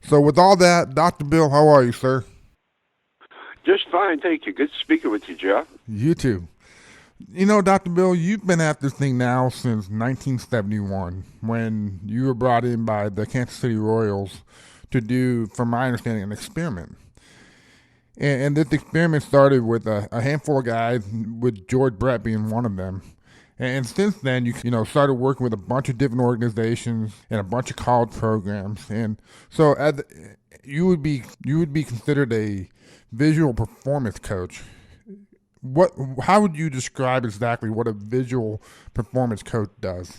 So, with all that, Dr. Bill, how are you, sir? Just fine, thank you. Good speaking with you, Jeff. You too. You know, Dr. Bill, you've been at this thing now since 1971 when you were brought in by the Kansas City Royals to do, from my understanding, an experiment. And this experiment started with a handful of guys, with George Brett being one of them. And since then, you started working with a bunch of different organizations and a bunch of college programs. And so, you would be considered a visual performance coach. What? How would you describe exactly what a visual performance coach does?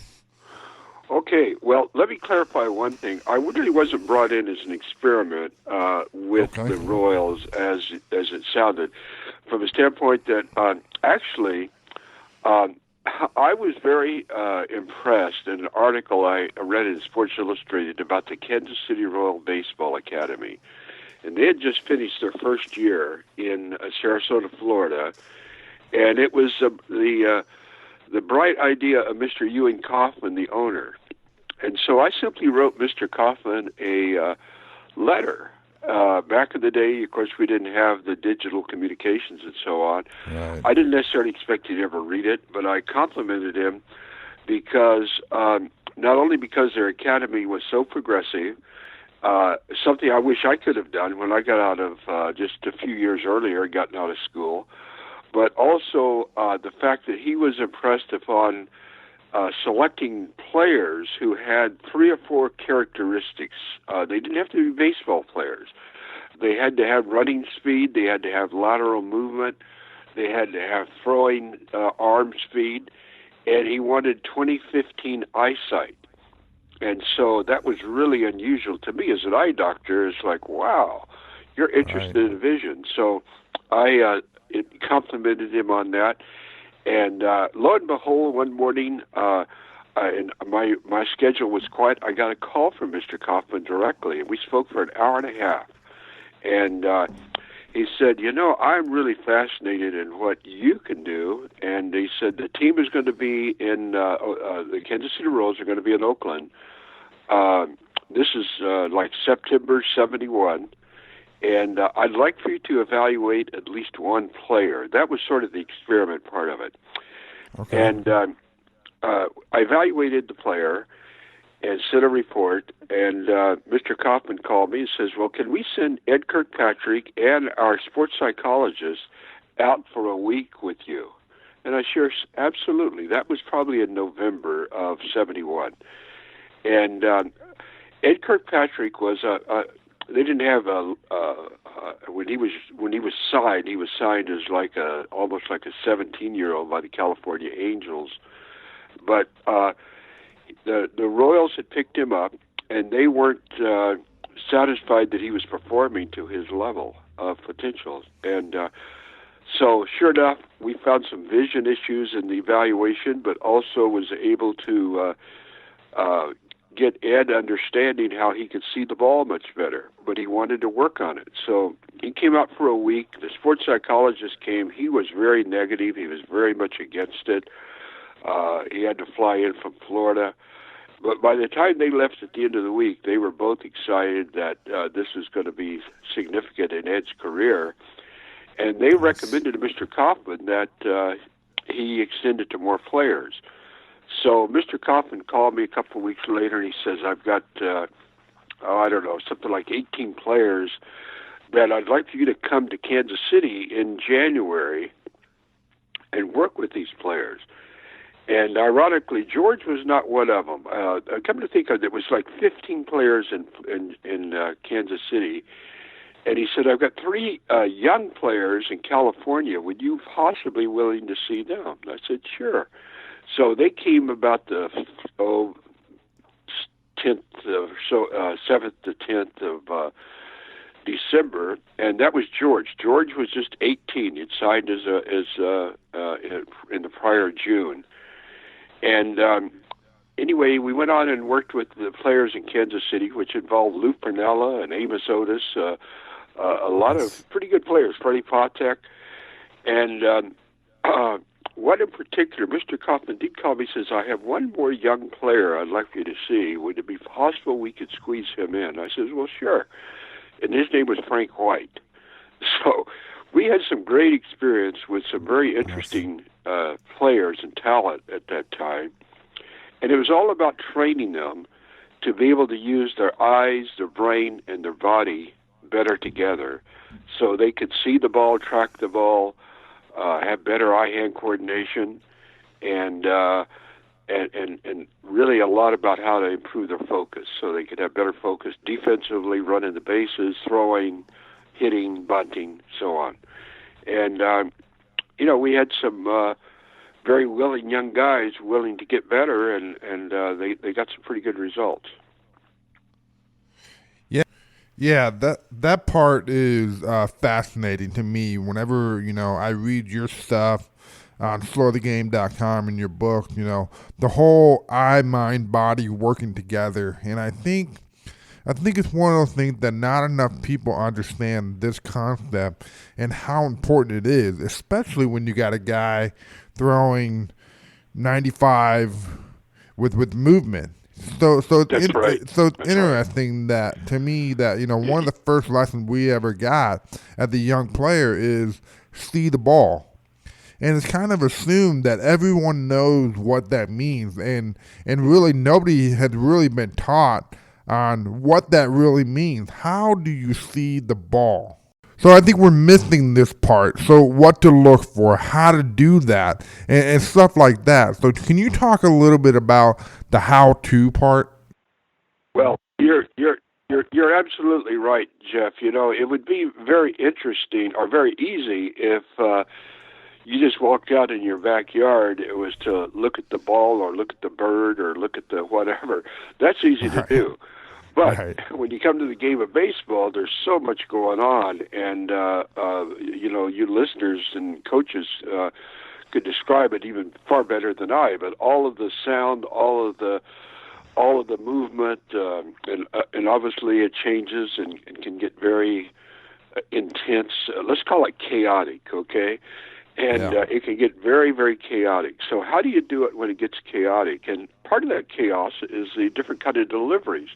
Okay, well, let me clarify one thing. I really wasn't brought in as an experiment with Okay. the Royals, as it sounded, from a standpoint that actually um, I was very impressed in an article I read in Sports Illustrated about the Kansas City Royal Baseball Academy, and they had just finished their first year in Sarasota, Florida, and it was the bright idea of Mr. Ewing Kaufman, the owner. And so I simply wrote Mr. Kaufman a letter. Back in the day, of course, we didn't have the digital communications and so on. Right. I didn't necessarily expect he'd ever read it, but I complimented him because not only because their academy was so progressive, something I wish I could have done when I got out of just a few years earlier, gotten out of school, but also the fact that he was impressed upon selecting players who had three or four characteristics. They didn't have to be baseball players. They had to have running speed. They had to have lateral movement. They had to have throwing arm speed. And he wanted 2015 eyesight. And so that was really unusual to me as an eye doctor. It's like, wow, you're Right. interested in vision. So I complimented him on that. And lo and behold, one morning, and my schedule was quiet. I got a call from Mr. Kaufman directly, and we spoke for an hour and a half. And he said, I'm really fascinated in what you can do. And he said the team is going to be in the Kansas City Royals are going to be in Oakland. Uh, this is like September '71. And I'd like for you to evaluate at least one player. That was sort of the experiment part of it. Okay. And I evaluated the player and sent a report. And Mr. Kaufman called me and says, well, can we send Ed Kirkpatrick and our sports psychologist out for a week with you? And I sure, absolutely. That was probably in November of '71. And Ed Kirkpatrick was they didn't have when he was signed. He was signed as like almost like a 17-year-old by the California Angels. But the Royals had picked him up, and they weren't satisfied that he was performing to his level of potential. And so, sure enough, we found some vision issues in the evaluation, but also was able to get Ed understanding how he could see the ball much better, but he wanted to work on it. So he came out for a week. The sports psychologist came. He was very negative. He was very much against it. He had to fly in from Florida. But by the time they left at the end of the week, they were both excited that this was going to be significant in Ed's career. And they recommended to Mr. Kaufman that he extend it to more players. So Mr. Kaufman called me a couple of weeks later, and he says, I've got, I don't know, something like 18 players that I'd like for you to come to Kansas City in January and work with these players. And ironically, George was not one of them. Come to think of it, there was like 15 players in Kansas City. And he said, I've got three young players in California. Would you possibly willing to see them? And I said, sure. So they came about the 10th, 7th to 10th of December, and that was George. George was just 18. He'd signed in the prior June. And anyway, we went on and worked with the players in Kansas City, which involved Lou Pernella and Amos Otis, a lot of pretty good players, Freddie Patek. And one in particular, Mr. Kaufman did call me. Says, I have one more young player I'd like you to see. Would it be possible we could squeeze him in? I says, well, sure. And his name was Frank White. So we had some great experience with some very interesting players and talent at that time. And it was all about training them to be able to use their eyes, their brain, and their body better together so they could see the ball, track the ball, have better eye-hand coordination, and really a lot about how to improve their focus so they could have better focus defensively, running the bases, throwing, hitting, bunting, so on. And, we had some very willing young guys willing to get better, and they got some pretty good results. Yeah, that part is fascinating to me. Whenever I read your stuff on slowthegame.com and your book, the whole eye, mind, body working together, and I think it's one of those things that not enough people understand this concept and how important it is, especially when you got a guy throwing 95 with movement. That's right. So it's That's right. interesting that to me that one of the first lessons we ever got as a young player is see the ball, and it's kind of assumed that everyone knows what that means, and really nobody had really been taught on what that really means. How do you see the ball? So I think we're missing this part. So what to look for, how to do that, and stuff like that. So can you talk a little bit about the how-to part? Well, you're absolutely right, Jeff. It would be very interesting or very easy if you just walked out in your backyard. It was to look at the ball or look at the bird or look at the whatever. That's easy to Right, do. But right, when you come to the game of baseball, there's so much going on, and you listeners and coaches could describe it even far better than I. But all of the sound, all of the movement, and obviously it changes and can get very intense. Let's call it chaotic, okay? And yeah, it can get very, very chaotic. So how do you do it when it gets chaotic? And part of that chaos is the different kind of deliveries.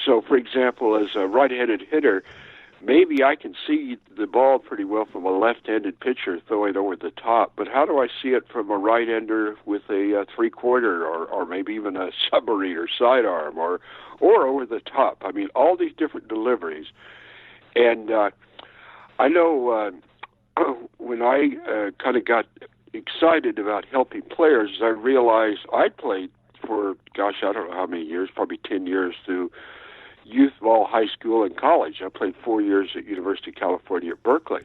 So, for example, as a right-handed hitter, maybe I can see the ball pretty well from a left-handed pitcher throwing over the top, but how do I see it from a right-hander with a three-quarter or maybe even a submarine or sidearm or over the top? I mean, all these different deliveries. And I know when I kind of got excited about helping players, I realized I played for, gosh, I don't know how many years, probably 10 years through youth ball, high school, and college. I played 4 years at University of California at Berkeley.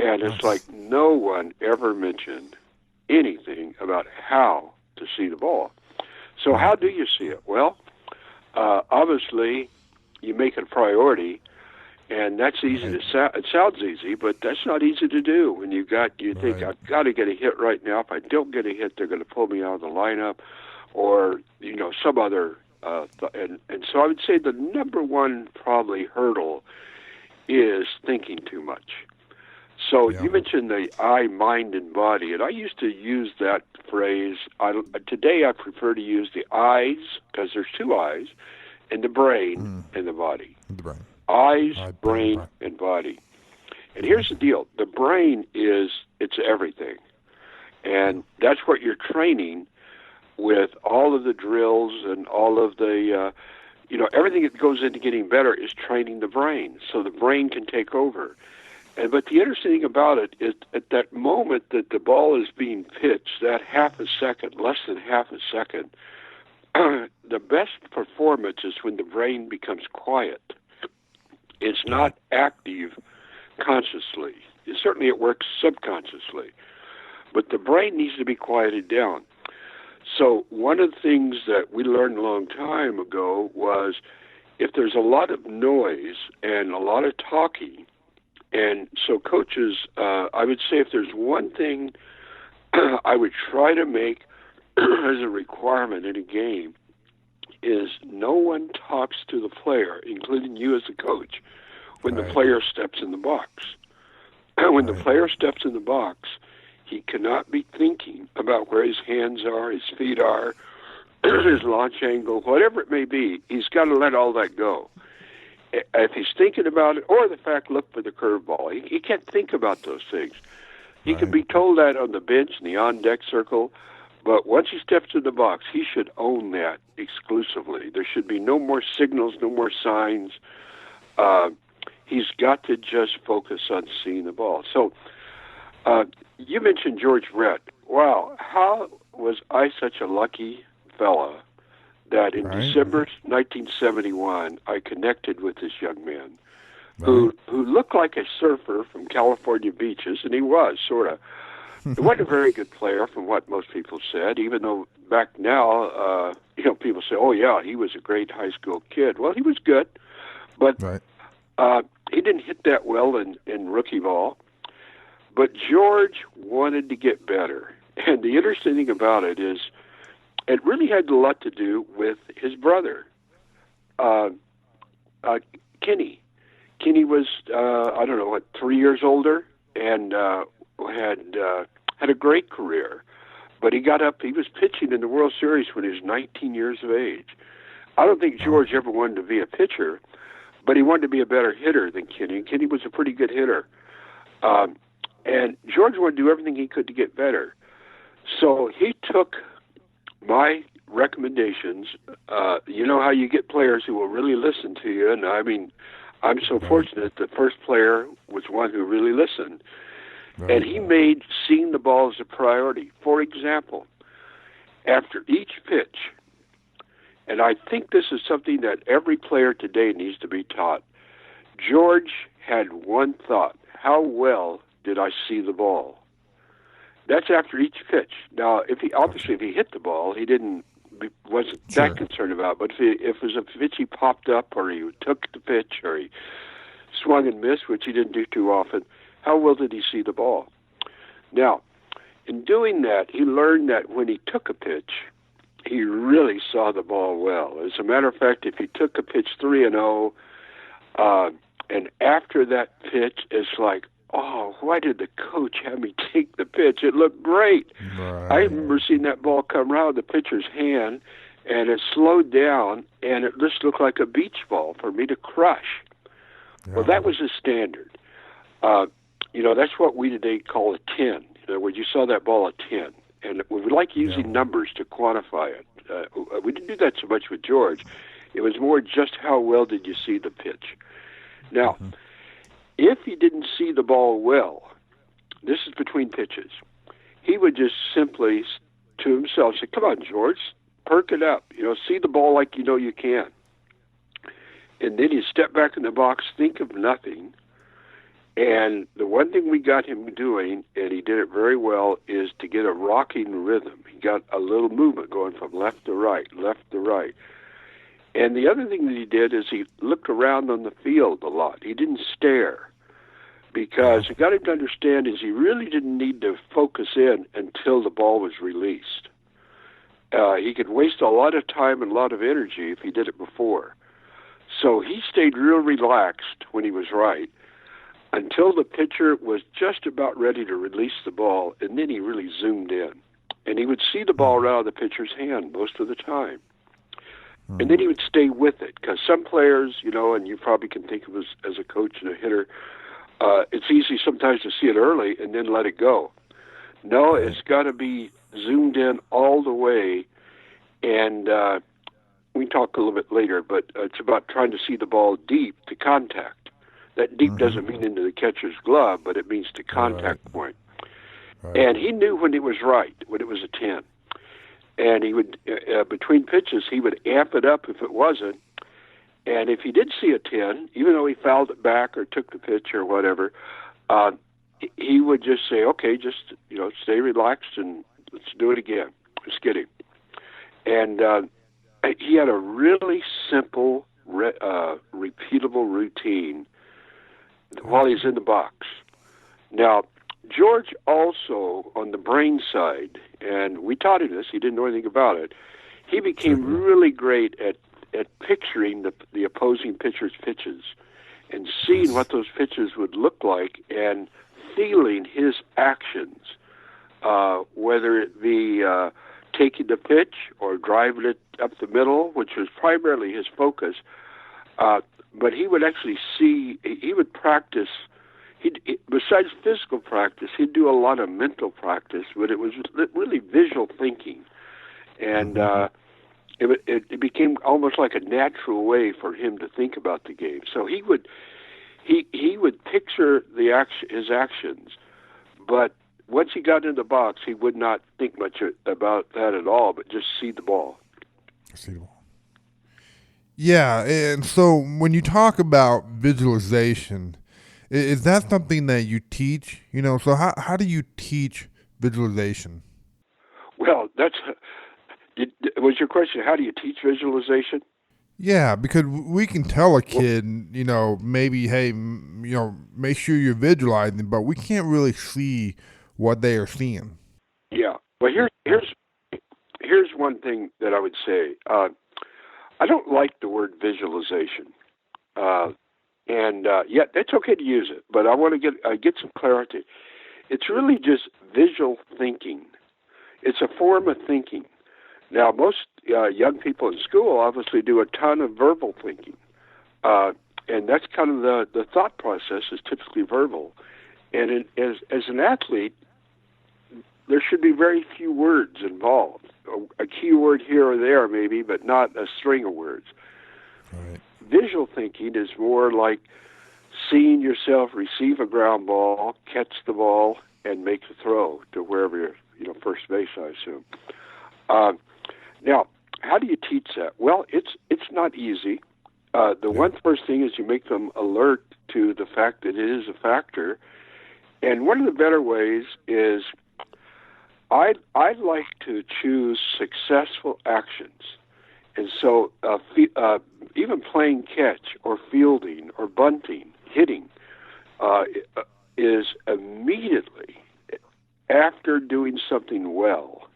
And it's like nice. no one ever mentioned anything about how to see the ball. So how Right, do you see it? Well, obviously, you make it a priority, and that's easy right, to sound. It sounds easy, but that's not easy to do when you think, right. I've got to get a hit right now. If I don't get a hit, they're going to pull me out of the lineup, or some other. And so I would say the number one probably hurdle is thinking too much. So Yeah, you mentioned the eye, mind, and body, and I used to use that phrase. Today I prefer to use the eyes, because there's two eyes, and the brain and the body. the brain. Eyes, All right, brain, brain, brain. and body. And here's the deal. The brain it's everything. And that's what you're training with all of the drills and all of the, everything that goes into getting better is training the brain so the brain can take over. But the interesting thing about it is at that moment that the ball is being pitched, that half a second, less than half a second, the best performance is when the brain becomes quiet. It's Right, not active consciously. Certainly it works subconsciously. But the brain needs to be quieted down. So one of the things that we learned a long time ago was if there's a lot of noise and a lot of talking, and so coaches, I would say if there's one thing I would try to make as a requirement in a game is no one talks to the player, including you as a coach, when the right, player steps in the box. When the right, player steps in the box, He cannot be thinking about where his hands are, his feet are, his launch angle, whatever it may be. He's got to let all that go. If he's thinking about it, or the fact, look for the curveball, he can't think about those things. He can be told that on the bench in the on-deck circle, but once he steps in the box, he should own that exclusively. There should be no more signals, no more signs. He's got to just focus on seeing the ball. So you mentioned George Brett. Wow, how was I such a lucky fella that in December 1971 I connected with this young man who looked like a surfer from California beaches, and he was, sort of. He wasn't a very good player from what most people said, even though back now, people say, oh, yeah, he was a great high school kid. Well, he was good, but he didn't hit that well in rookie ball. But George wanted to get better. And the interesting thing about it is it really had a lot to do with his brother, Kenny. Kenny was, 3 years older and had a great career. But he was pitching in the World Series when he was 19 years of age. I don't think George ever wanted to be a pitcher, but he wanted to be a better hitter than Kenny. Kenny was a pretty good hitter. And George wanted to do everything he could to get better. So he took my recommendations. You know how you get players who will really listen to you, and I mean, I'm so fortunate the first player was one who really listened. And he made seeing the ball as a priority. For example, after each pitch, and I think this is something that every player today needs to be taught, George had one thought: how well did I see the ball? That's after each pitch. Now, if he hit the ball, he wasn't that concerned about. But if it was a pitch he popped up, or he took the pitch, or he swung and missed, which he didn't do too often, how well did he see the ball? Now, in doing that, he learned that when he took a pitch, he really saw the ball well. As a matter of fact, if he took a pitch 3-0, and after that pitch, it's like, oh, why did the coach have me take the pitch? It looked great. I remember seeing that ball come around the pitcher's hand, and it slowed down, and it just looked like a beach ball for me to crush. Well, that was his standard. That's what we today call a 10. In other words, you saw that ball a 10. And we like using numbers to quantify it. We didn't do that so much with George. It was more just how well did you see the pitch. Now, if he didn't see the ball well, this is between pitches, he would just simply, to himself, say, come on, George, perk it up. See the ball like you know you can. And then he'd step back in the box, think of nothing. And the one thing we got him doing, and he did it very well, is to get a rocking rhythm. He got a little movement going from left to right, left to right. And the other thing that he did is he looked around on the field a lot. He didn't stare, because he got him to understand is he really didn't need to focus in until the ball was released. He could waste a lot of time and a lot of energy if he did it before. So he stayed real relaxed when he was right, until the pitcher was just about ready to release the ball, and then he really zoomed in. And he would see the ball right out of the pitcher's hand most of the time. And then he would stay with it, because some players, and you probably can think of as a coach and a hitter, it's easy sometimes to see it early and then let it go. No, it's got to be zoomed in all the way, and we can talk a little bit later, but it's about trying to see the ball deep to contact. That deep doesn't mean into the catcher's glove, but it means to contact point. And he knew when it was right, when it was a 10. And he would, between pitches, he would amp it up if it wasn't. And if he did see a 10, even though he fouled it back or took the pitch or whatever, he would just say, okay, just, stay relaxed and let's do it again. Just get him. And he had a really simple, repeatable routine while he's in the box. Now, George also, on the brain side, and we taught him this, he didn't know anything about it, he became really great at picturing the opposing pitcher's pitches and seeing what those pitches would look like and feeling his actions whether it be taking the pitch or driving it up the middle, which was primarily his focus. But he would actually he would practice. Besides physical practice, he'd do a lot of mental practice, but it was really visual thinking. And it became almost like a natural way for him to think about the game. So he would picture his actions, but once he got in the box, he would not think much about that at all, but just see the ball. See the ball. Yeah, and so when you talk about visualization, is that something that you teach? So how do you teach visualization? Well, was your question, how do you teach visualization? Yeah, because we can tell a kid, maybe, hey, make sure you're visualizing, but we can't really see what they are seeing. Yeah. Well, here's one thing that I would say. I don't like the word visualization, and yet it's okay to use it. But I want to get some clarity. It's really just visual thinking. It's a form of thinking. Now, most young people in school obviously do a ton of verbal thinking, and that's kind of the thought process is typically verbal. And as an athlete, there should be very few words involved. A key word here or there, maybe, but not a string of words. Right. Visual thinking is more like seeing yourself receive a ground ball, catch the ball, and make the throw to wherever you're, first base, I assume. Now, how do you teach that? Well, it's not easy. One first thing is you make them alert to the fact that it is a factor. And one of the better ways is I'd like to choose successful actions. And so even playing catch or fielding or bunting, hitting, is immediately after doing something well.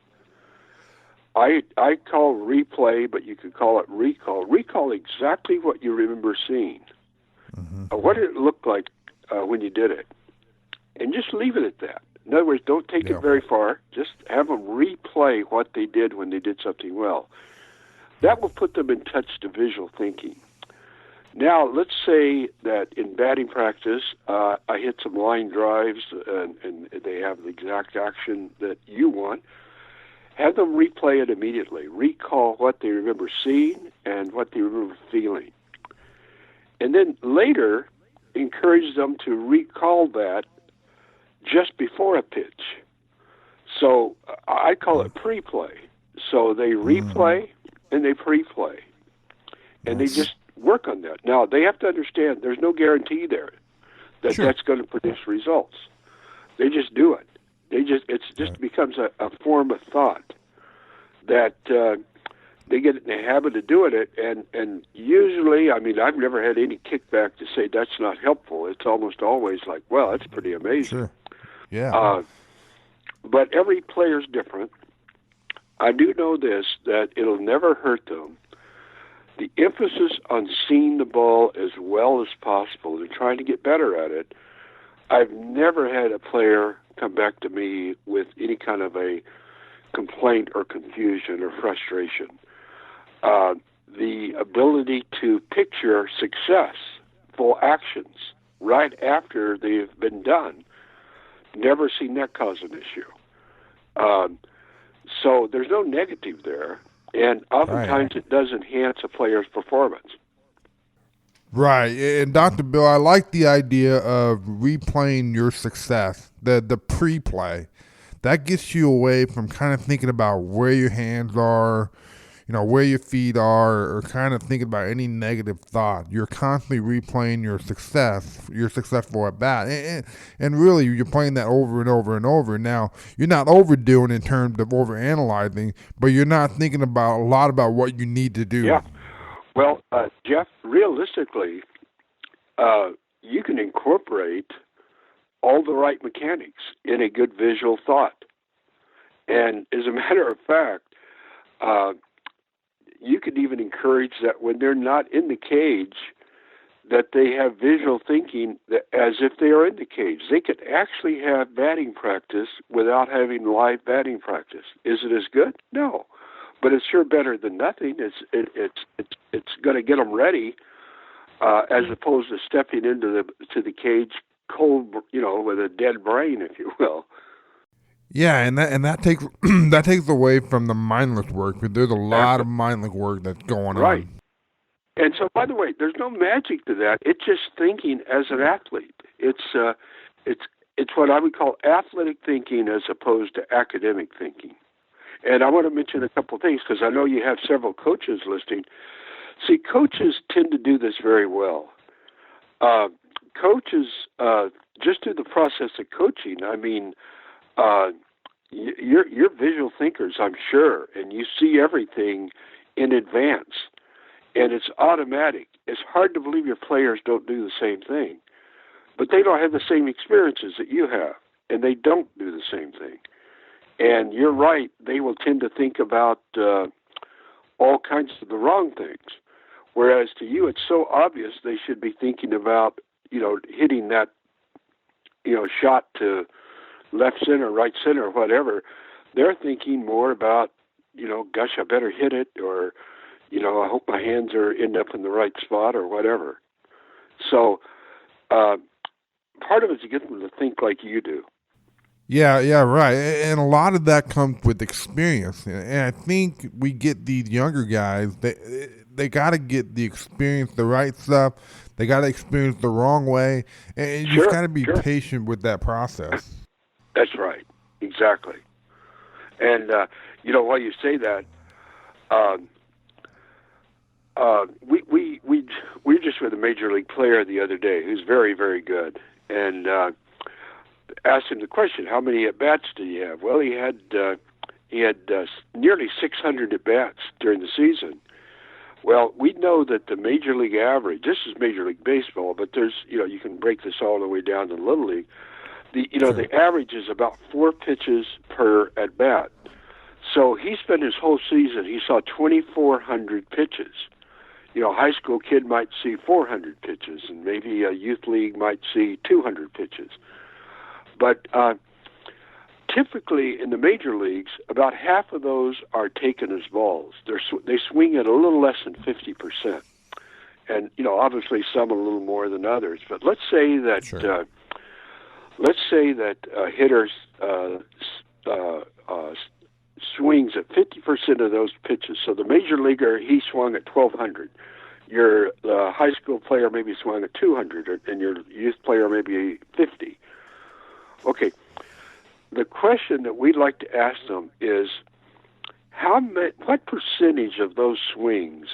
I call replay, but you could call it recall. Recall exactly what you remember seeing. What did it look like when you did it? And just leave it at that. In other words, don't take it very far. Just have them replay what they did when they did something well. That will put them in touch to visual thinking. Now, let's say that in batting practice, I hit some line drives and they have the exact action that you want. Have them replay it immediately. Recall what they remember seeing and what they remember feeling. And then later, encourage them to recall that just before a pitch. So I call it pre-play. So they replay and they pre-play. And they just work on that. Now, they have to understand there's no guarantee there that that's going to produce results. They just do it. Becomes a form of thought that they get in the habit of doing it, and usually, I mean, I've never had any kickback to say that's not helpful. It's almost always like, well, that's pretty amazing. Sure. Yeah. But every player's different. I do know this, that it'll never hurt them. The emphasis on seeing the ball as well as possible and trying to get better at it. I've never had a player come back to me with any kind of a complaint or confusion or frustration. The ability to picture successful actions right after they've been done, never seen that cause an issue. So there's no negative there, and oftentimes it does enhance a player's performance. Right, and Dr. Bill, I like the idea of replaying your success, the pre-play. That gets you away from kind of thinking about where your hands are, where your feet are, or kind of thinking about any negative thought. You're constantly replaying your successful at bat, and really you're playing that over and over and over. Now, you're not overdoing in terms of overanalyzing, but you're not thinking a lot about what you need to do. Yeah. Well, Jeff, realistically, you can incorporate all the right mechanics in a good visual thought. And as a matter of fact, you could even encourage that when they're not in the cage, that they have visual thinking as if they are in the cage. They could actually have batting practice without having live batting practice. Is it as good? No, but it's sure better than nothing. It's going to get them ready, as opposed to stepping into the cage cold, with a dead brain, if you will. Yeah, and that takes that takes away from the mindless work. But there's a lot of mindless work that's going Right. on. And so, by the way, there's no magic to that. It's just thinking as an athlete. It's what I would call athletic thinking as opposed to academic thinking. And I want to mention a couple of things because I know you have several coaches listening. See, coaches tend to do this very well. Coaches, just through the process of coaching, I mean, you're visual thinkers, I'm sure, and you see everything in advance, and it's automatic. It's hard to believe your players don't do the same thing, but they don't have the same experiences that you have, and they don't do the same thing. And you're right, they will tend to think about all kinds of the wrong things, whereas to you it's so obvious they should be thinking about, hitting that, shot to left center, right center, whatever. They're thinking more about, gosh, I better hit it, or, I hope my hands end up in the right spot, or whatever. So part of it is to get them to think like you do. Yeah, right. And a lot of that comes with experience. And I think we get these younger guys. They got to get the experience, the right stuff. They got to experience the wrong way, and you just got to be Sure. patient with that process. That's right. Exactly. And, while you say that, um, we were just with a major league player the other day who's very, very good, and asked him the question, how many at bats did he have? Well, he had nearly 600 at bats during the season. Well, we know that the major league average, this is Major League Baseball, but there's, you can break this all the way down to Little League. The average is about 4 pitches per at bat. So he spent his whole season, he saw 2,400 pitches. High school kid might see 400 pitches, and maybe a youth league might see 200 pitches. But typically in the major leagues, about half of those are taken as balls. They swing at a little less than 50%. And, obviously some a little more than others. But let's say that a hitter swings at 50% of those pitches. So the major leaguer, he swung at 1,200. Your high school player maybe swung at 200, and your youth player maybe 50. Okay. The question that we'd like to ask them is, what percentage of those swings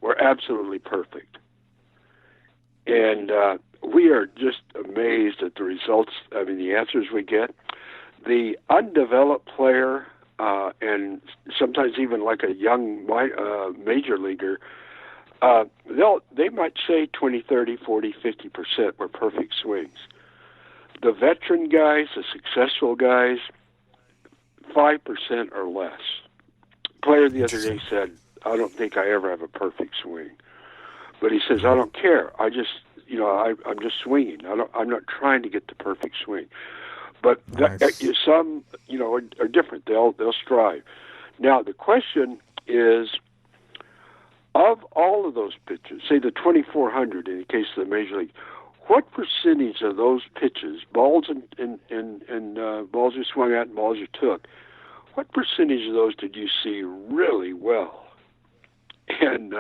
were absolutely perfect? And we are just amazed at the results. I mean, the answers we get. The undeveloped player, and sometimes even like a young major leaguer, they might say 20, 30, 40, 50% were perfect swings. The veteran guys, the successful guys, 5% or less. Player the other day said, I don't think I ever have a perfect swing. But he says, I don't care. I just, I'm just swinging. I'm not trying to get the perfect swing. But some, are different. They'll strive. Now, the question is, of all of those pitches, say the 2,400 in the case of the Major League, what percentage of those pitches, balls and balls you swung at and balls you took, what percentage of those did you see really well? And,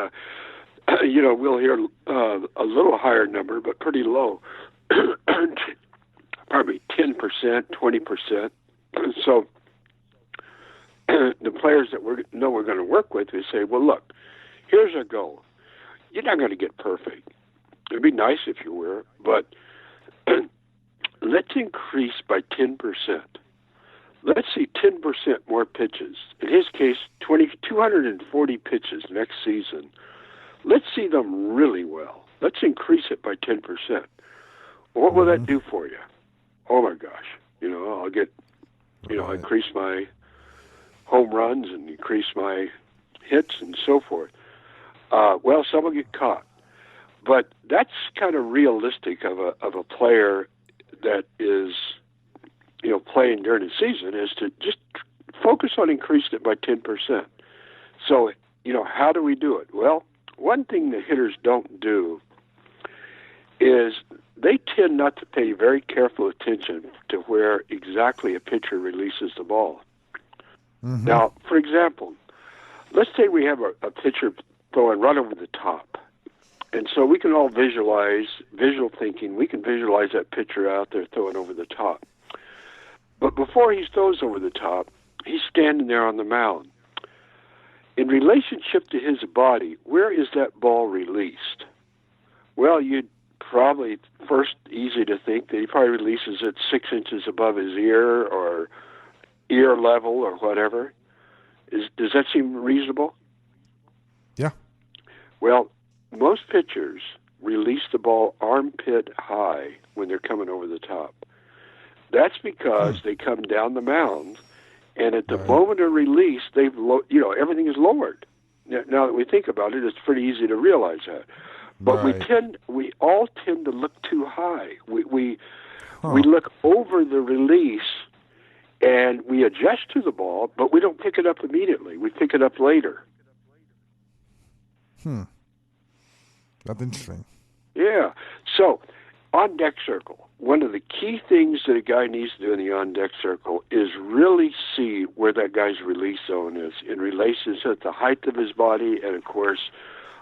we'll hear a little higher number, but pretty low. Probably 10%, 20%. So the players that we're going to work with, we say, well, look, here's our goal. You're not going to get perfect. It'd be nice if you were, but let's increase by 10%. Let's see 10% more pitches. In his case, 240 pitches next season. Let's see them really well. Let's increase it by 10%. What will that do for you? Oh my gosh! I'll get, increase my home runs and increase my hits and so forth. Well, some will get caught. But that's kind of realistic of a player that is, playing during the season, is to just focus on increasing it by 10%. So, how do we do it? Well, one thing the hitters don't do is they tend not to pay very careful attention to where exactly a pitcher releases the ball. Mm-hmm. Now, for example, let's say we have a pitcher throwing right over the top. And so we can all visual thinking, we can visualize that pitcher out there throwing over the top. But before he throws over the top, he's standing there on the mound. In relationship to his body, where is that ball released? Well, you'd probably first easy to think that he probably releases it 6 inches above his ear or ear level or whatever. Does that seem reasonable? Yeah. Well, most pitchers release the ball armpit high when they're coming over the top. That's because they come down the mound, and at the moment of release, everything is lowered. Now that we think about it, it's pretty easy to realize that. But we all tend to look too high. We look over the release, and we adjust to the ball, but we don't pick it up immediately. We pick it up later. That's interesting. Yeah. So, on deck circle, one of the key things that a guy needs to do in the on deck circle is really see where that guy's release zone is in relation to the height of his body and, of course,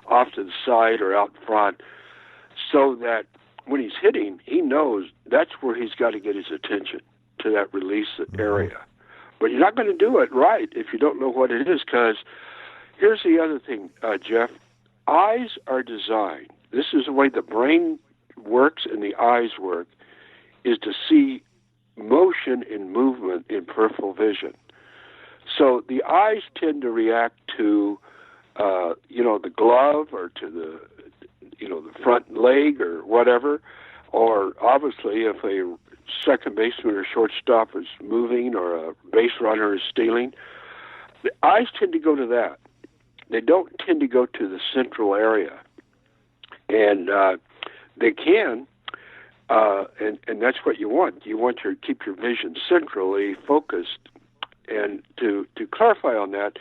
off to the side or out front, so that when he's hitting, he knows that's where he's got to get his attention, to that release area. But you're not going to do it right if you don't know what it is, because here's the other thing, Jeff. Eyes are designed, this is the way the brain works and the eyes work, is to see motion and movement in peripheral vision. So the eyes tend to react to, the glove or to the front leg or whatever, or obviously if a second baseman or shortstop is moving or a base runner is stealing, the eyes tend to go to that. They don't tend to go to the central area. And they can, and that's what you want. You want to keep your vision centrally focused. And to clarify on that,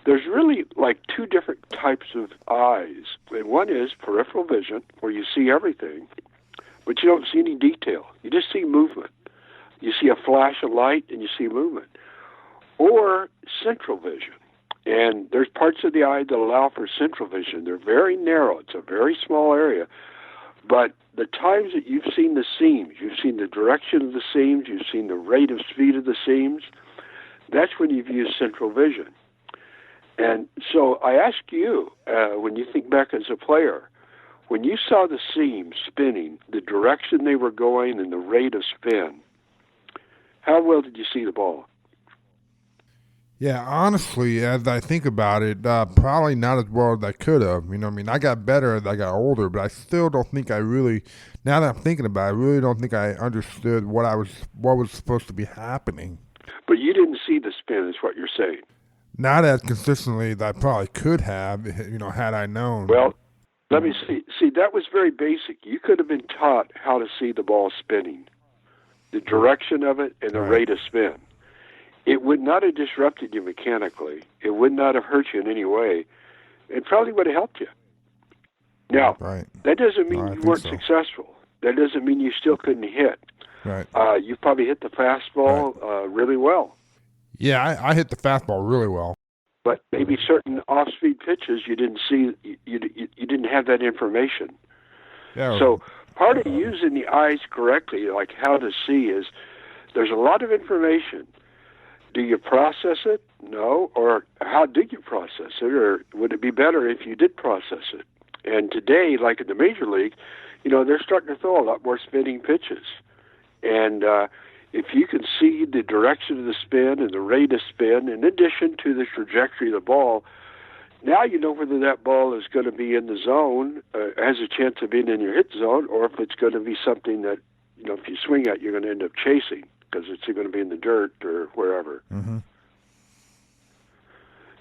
there's really like two different types of eyes. And one is peripheral vision, where you see everything, but you don't see any detail. You just see movement. You see a flash of light and you see movement. Or central vision. And there's parts of the eye that allow for central vision. They're very narrow. It's a very small area. But the times that you've seen the seams, you've seen the direction of the seams, you've seen the rate of speed of the seams, that's when you've used central vision. And so I ask you, when you think back as a player, when you saw the seams spinning, the direction they were going and the rate of spin, how well did you see the ball? Yeah, honestly, as I think about it, probably not as well as I could have. I got better as I got older, but I still don't think I really, now that I'm thinking about it, I really don't think I understood what was supposed to be happening. But you didn't see the spin, is what you're saying. Not as consistently as I probably could have, had I known. Well, let me see. See, that was very basic. You could have been taught how to see the ball spinning, the direction of it, and the rate of spin. It would not have disrupted you mechanically. It would not have hurt you in any way. It probably would have helped you. Now, that doesn't mean you weren't successful. That doesn't mean you still couldn't hit. Right. You probably hit the fastball really well. Yeah, I hit the fastball really well. But maybe certain off-speed pitches you didn't see. You didn't have that information. Yeah. So part of using the eyes correctly, like how to see, is there's a lot of information. Do you process it? No. Or how do you process it? Or would it be better if you did process it? And today, like in the major league, they're starting to throw a lot more spinning pitches. And if you can see the direction of the spin and the rate of spin, in addition to the trajectory of the ball, now you know whether that ball is going to be in the zone, has a chance of being in your hit zone, or if it's going to be something that, if you swing at, you're going to end up chasing, because it's going to be in the dirt or wherever. Mm-hmm.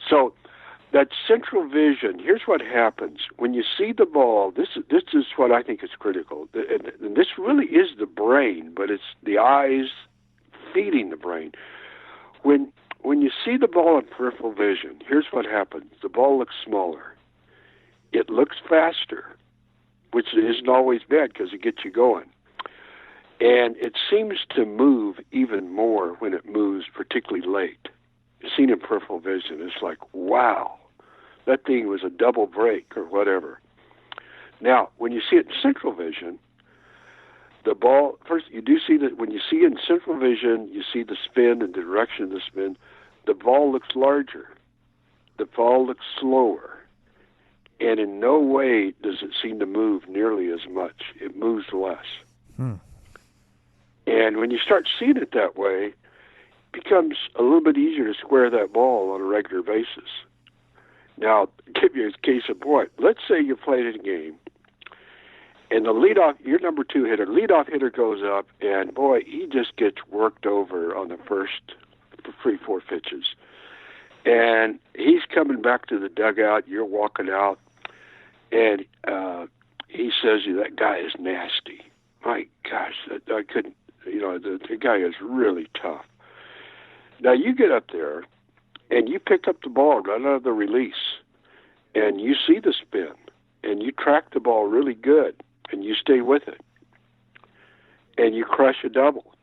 So that central vision, here's what happens. When you see the ball, this is what I think is critical. And this really is the brain, but it's the eyes feeding the brain. When you see the ball in peripheral vision, here's what happens. The ball looks smaller. It looks faster, which isn't always bad because it gets you going. And it seems to move even more when it moves, particularly late. Seen in peripheral vision, it's like, wow, that thing was a double break or whatever. Now, when you see it in central vision, the ball, first, you do see that when you see it in central vision, you see the spin and the direction of the spin. The ball looks larger. The ball looks slower. And in no way does it seem to move nearly as much. It moves less. And when you start seeing it that way, it becomes a little bit easier to square that ball on a regular basis. Now, give you a case in point. Let's say you played a game, and the leadoff, your number two hitter, leadoff hitter goes up, and boy, he just gets worked over on the first 3-4 pitches. And he's coming back to the dugout, you're walking out, and he says, that guy is nasty. My gosh, I couldn't, the guy is really tough. Now you get up there, and you pick up the ball right out of the release, and you see the spin, and you track the ball really good, and you stay with it, and you crush a double.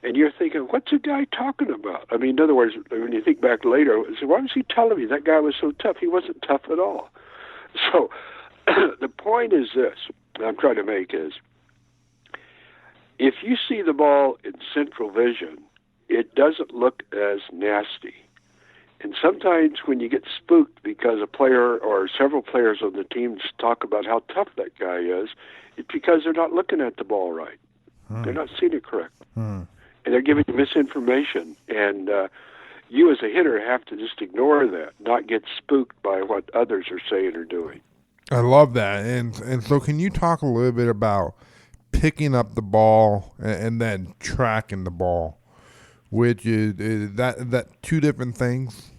And you're thinking, what's the guy talking about? I mean, in other words, when you think back later, why was he telling me that guy was so tough? He wasn't tough at all. So the point is this, I'm trying to make is, if you see the ball in central vision, it doesn't look as nasty. And sometimes when you get spooked because a player or several players on the team talk about how tough that guy is, it's because they're not looking at the ball right. They're not seeing it correct. And they're giving you misinformation. And you as a hitter have to just ignore that, not get spooked by what others are saying or doing. I love that. And so can you talk a little bit about picking up the ball and then tracking the ball, which is that two different things?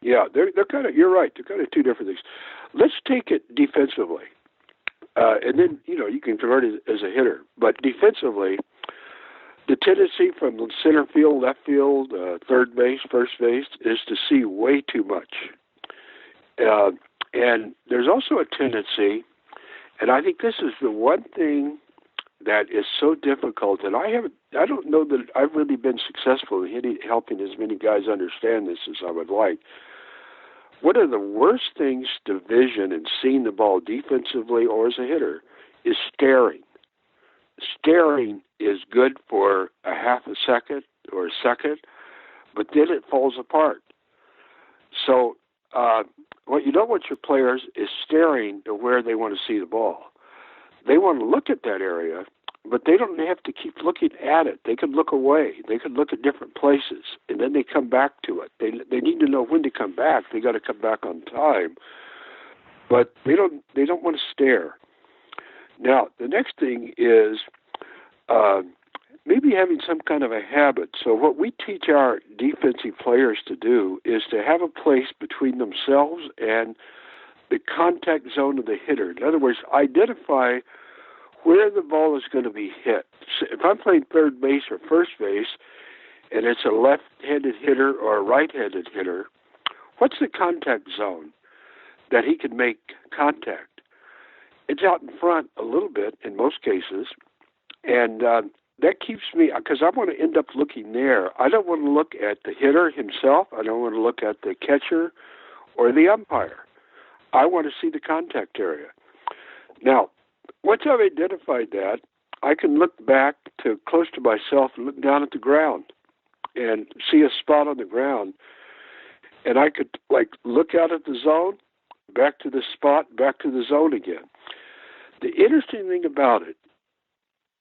Yeah, they're kind of, you're right, they're kind of two different things. Let's take it defensively. And then, you can convert it as a hitter. But defensively, the tendency from center field, left field, third base, first base, is to see way too much. And there's also a tendency, and I think this is the one thing that is so difficult, and I don't know that I've really been successful in helping as many guys understand this as I would like. One of the worst things to vision and seeing the ball defensively or as a hitter is staring. Staring is good for a half a second or a second, but then it falls apart. So what you don't want your players is staring to where they want to see the ball. They want to look at that area, but they don't have to keep looking at it. They could look away. They could look at different places, and then they come back to it. They need to know when to come back. They got to come back on time, but they don't want to stare. Now, the next thing is maybe having some kind of a habit. So what we teach our defensive players to do is to have a place between themselves and the contact zone of the hitter. In other words, identify where the ball is going to be hit. So if I'm playing third base or first base, and it's a left-handed hitter or a right-handed hitter, what's the contact zone that he can make contact? It's out in front a little bit in most cases, and that keeps me, because I want to end up looking there. I don't want to look at the hitter himself. I don't want to look at the catcher or the umpire. I want to see the contact area. Now, once I've identified that, I can look back to close to myself and look down at the ground and see a spot on the ground. And I could look out at the zone, back to the spot, back to the zone again. The interesting thing about it,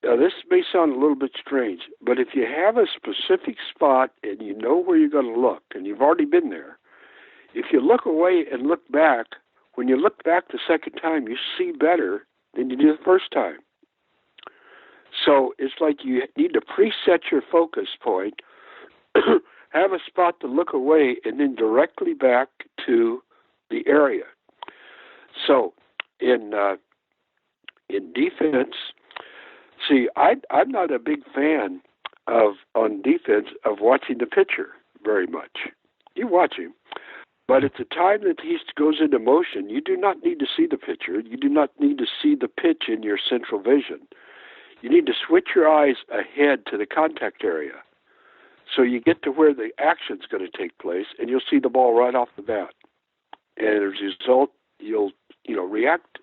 now this may sound a little bit strange, but if you have a specific spot and you know where you're going to look, and you've already been there, if you look away and look back, when you look back the second time, you see better than you did the first time. So it's like you need to preset your focus point, have a spot to look away, and then directly back to the area. So in defense, see, I'm not a big fan of on defense of watching the pitcher very much. You watch him, but at the time that he goes into motion, you do not need to see the pitcher. You do not need to see the pitch in your central vision. You need to switch your eyes ahead to the contact area, so you get to where the action's going to take place, and you'll see the ball right off the bat. And as a result, you'll react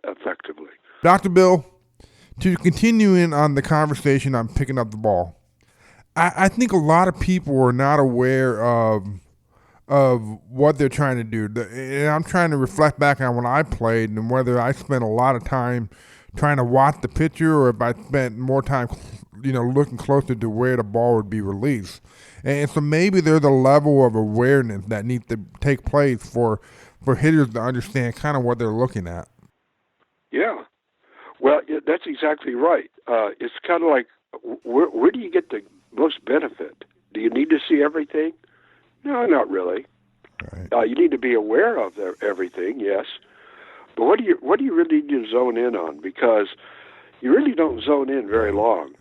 effectively. Dr. Bill, to continue in on the conversation on picking up the ball, I think a lot of people are not aware of what they're trying to do. And I'm trying to reflect back on when I played and whether I spent a lot of time trying to watch the pitcher or if I spent more time, looking closer to where the ball would be released. And so maybe there's a level of awareness that needs to take place for hitters to understand kind of what they're looking at. Yeah. Well, that's exactly right. It's kind of like, where do you get the most benefit? Do you need to see everything? No, not really. Right. You need to be aware of everything, yes. But what do you really need to zone in on? Because you really don't zone in very long,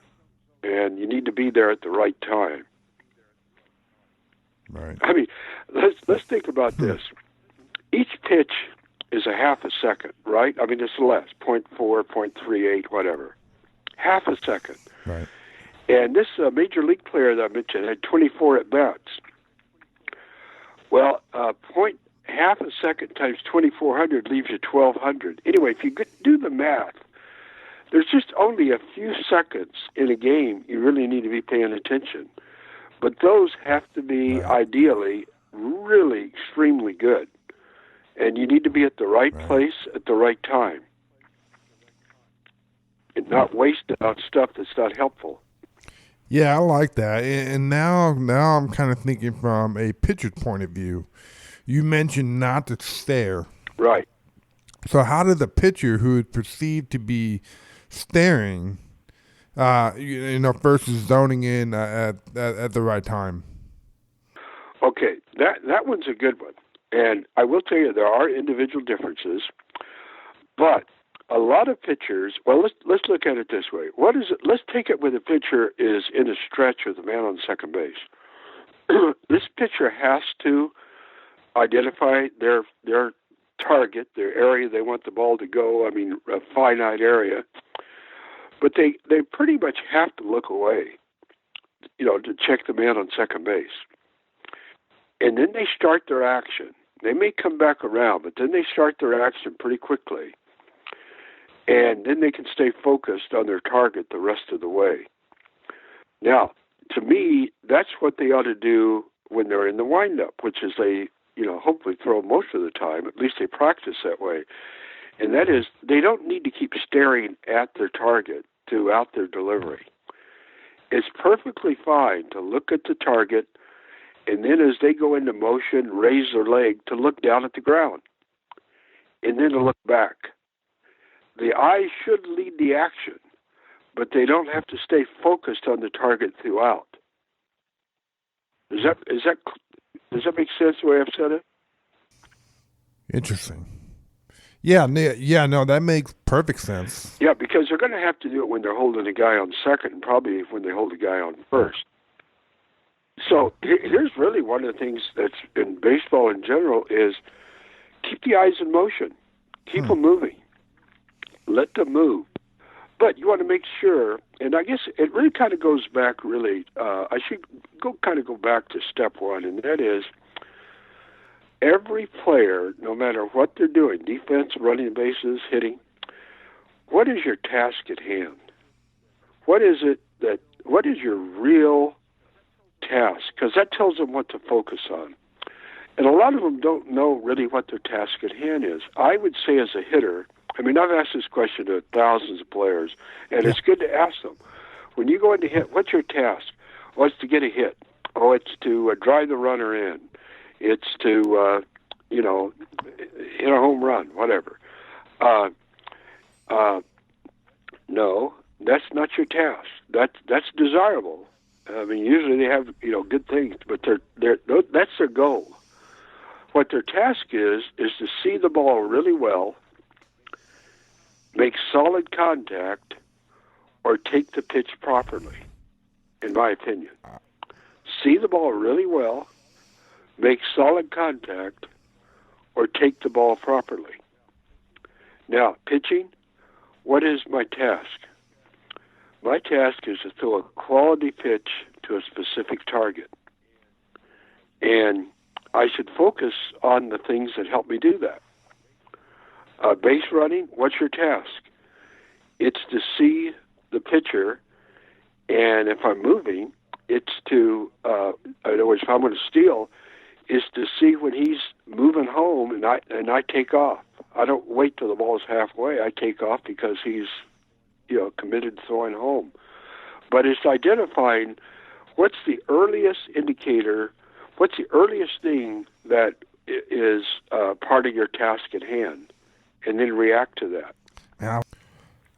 and you need to be there at the right time. Right. I mean, let's think about this. Each pitch is a half a second, right? I mean, it's less, 0.4, 0.38, whatever. Half a second. Right. And this major league player that I mentioned had 24 at-bats. Well, half a second times 2,400 leaves you 1,200. Anyway, if you do the math, there's just only a few seconds in a game you really need to be paying attention. But those have to be, ideally, really extremely good. And you need to be at the right place at the right time and not waste out stuff that's not helpful. Yeah, I like that. And now I'm kind of thinking from a pitcher's point of view. You mentioned not to stare. Right. So how does a pitcher who is perceived to be staring, versus zoning in at the right time? Okay, that one's a good one. And I will tell you, there are individual differences, but a lot of pitchers, well, let's look at it this way. What is it? Let's take it when the pitcher is in a stretch with the man on second base. This pitcher has to identify their target, their area they want the ball to go, I mean, a finite area. But they pretty much have to look away, to check the man on second base. And then they start their action. They may come back around, but then they start their action pretty quickly. And then they can stay focused on their target the rest of the way. Now, to me, that's what they ought to do when they're in the windup, which is they, hopefully throw most of the time. At least they practice that way. And that is, they don't need to keep staring at their target throughout their delivery. It's perfectly fine to look at the target, and then as they go into motion, raise their leg to look down at the ground, and then to look back. The eyes should lead the action, but they don't have to stay focused on the target throughout. Does that make sense the way I've said it? Interesting. Yeah, no, that makes perfect sense. Yeah, because they're going to have to do it when they're holding a guy on second, and probably when they hold a guy on first. So here's really one of the things that's in baseball in general is keep the eyes in motion. Keep them moving. Let them move. But you want to make sure, and I guess it really kind of goes back I should go back to step one, and that is every player, no matter what they're doing, defense, running bases, hitting, what is your task at hand? What is your real task? Because that tells them what to focus on. And a lot of them don't know really what their task at hand is. I would say as a hitter, I mean, I've asked this question to thousands of players, and it's good to ask them. When you go in to hit, what's your task? Oh, it's to get a hit. Oh, it's to drive the runner in. It's to, hit a home run, whatever. No, that's not your task. That's desirable. I mean, usually they have good things, but that's their goal. What their task is to see the ball really well, make solid contact, or take the pitch properly. In my opinion, see the ball really well, make solid contact, or take the ball properly. Now, pitching, what is my task? My task is to throw a quality pitch to a specific target. And I should focus on the things that help me do that. Base running, what's your task? It's to see the pitcher, and if I'm moving, it's to, in other words, if I'm going to steal, is to see when he's moving home and I take off. I don't wait till the ball's halfway. I take off because he's, committed to throwing home. But it's identifying what's the earliest indicator, what's the earliest thing that is part of your task at hand, and then react to that. Yeah,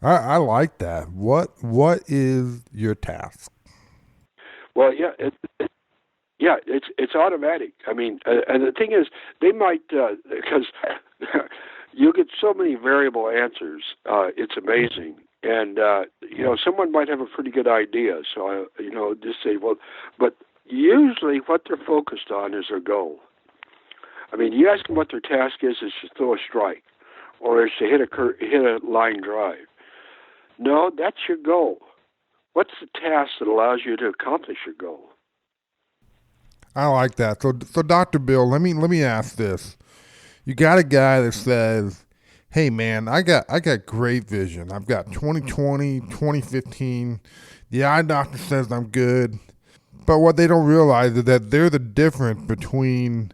I like that. What is your task? Well, yeah, it's automatic. I mean, and the thing is, they might because you get so many variable answers. It's amazing, and someone might have a pretty good idea. So just say, well, but usually what they're focused on is their goal. I mean, you ask them what their task is to throw a strike, or is to hit a line drive. No, that's your goal. What's the task that allows you to accomplish your goal? I like that. So Dr. Bill, let me ask this. You got a guy that says, "Hey man, I got great vision. I've got 20/20, 20/15. The eye doctor says I'm good." But what they don't realize is that they're the difference between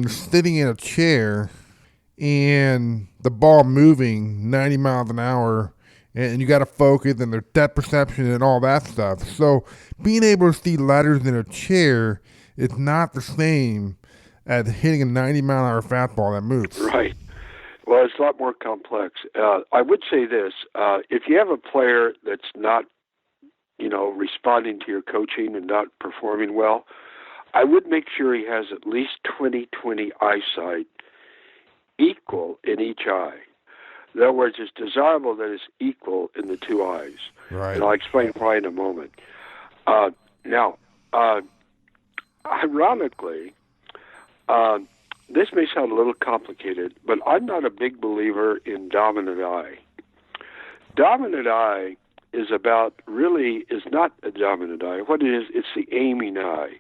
sitting in a chair and the ball moving 90 miles an hour, and you got to focus and their depth perception and all that stuff. So being able to see letters in a chair is not the same as hitting a 90-mile-an-hour fastball that moves. Right. Well, it's a lot more complex. I would say this. If you have a player that's not, responding to your coaching and not performing well, I would make sure he has at least 20/20 eyesight, equal in each eye. In other words, it's desirable that it's equal in the two eyes. Right. And I'll explain why in a moment. Now, ironically, this may sound a little complicated, but I'm not a big believer in dominant eye. Dominant eye is not a dominant eye. What it is, it's the aiming eye.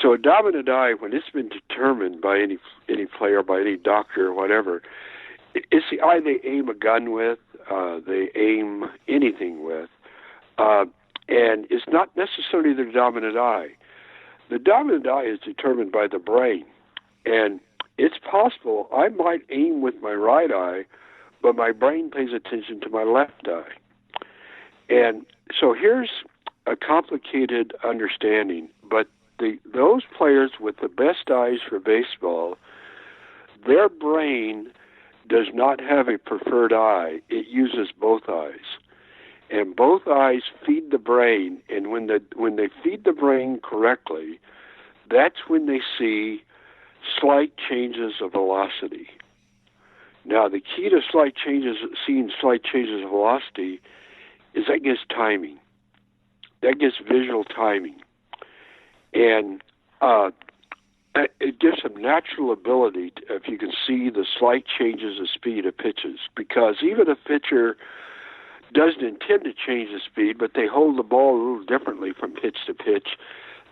So a dominant eye, when it's been determined by any player, by any doctor or whatever, it's the eye they aim a gun with, they aim anything with, and it's not necessarily their dominant eye. The dominant eye is determined by the brain, and it's possible I might aim with my right eye, but my brain pays attention to my left eye. And so here's a complicated understanding, but those players with the best eyes for baseball, their brain does not have a preferred eye. It uses both eyes. And both eyes feed the brain, and when they feed the brain correctly, that's when they see slight changes of velocity. Now, the key to seeing slight changes of velocity is that gives timing. That gives visual timing. And it gives them natural ability if you can see the slight changes of speed of pitches, because even if a pitcher doesn't intend to change the speed, but they hold the ball a little differently from pitch to pitch,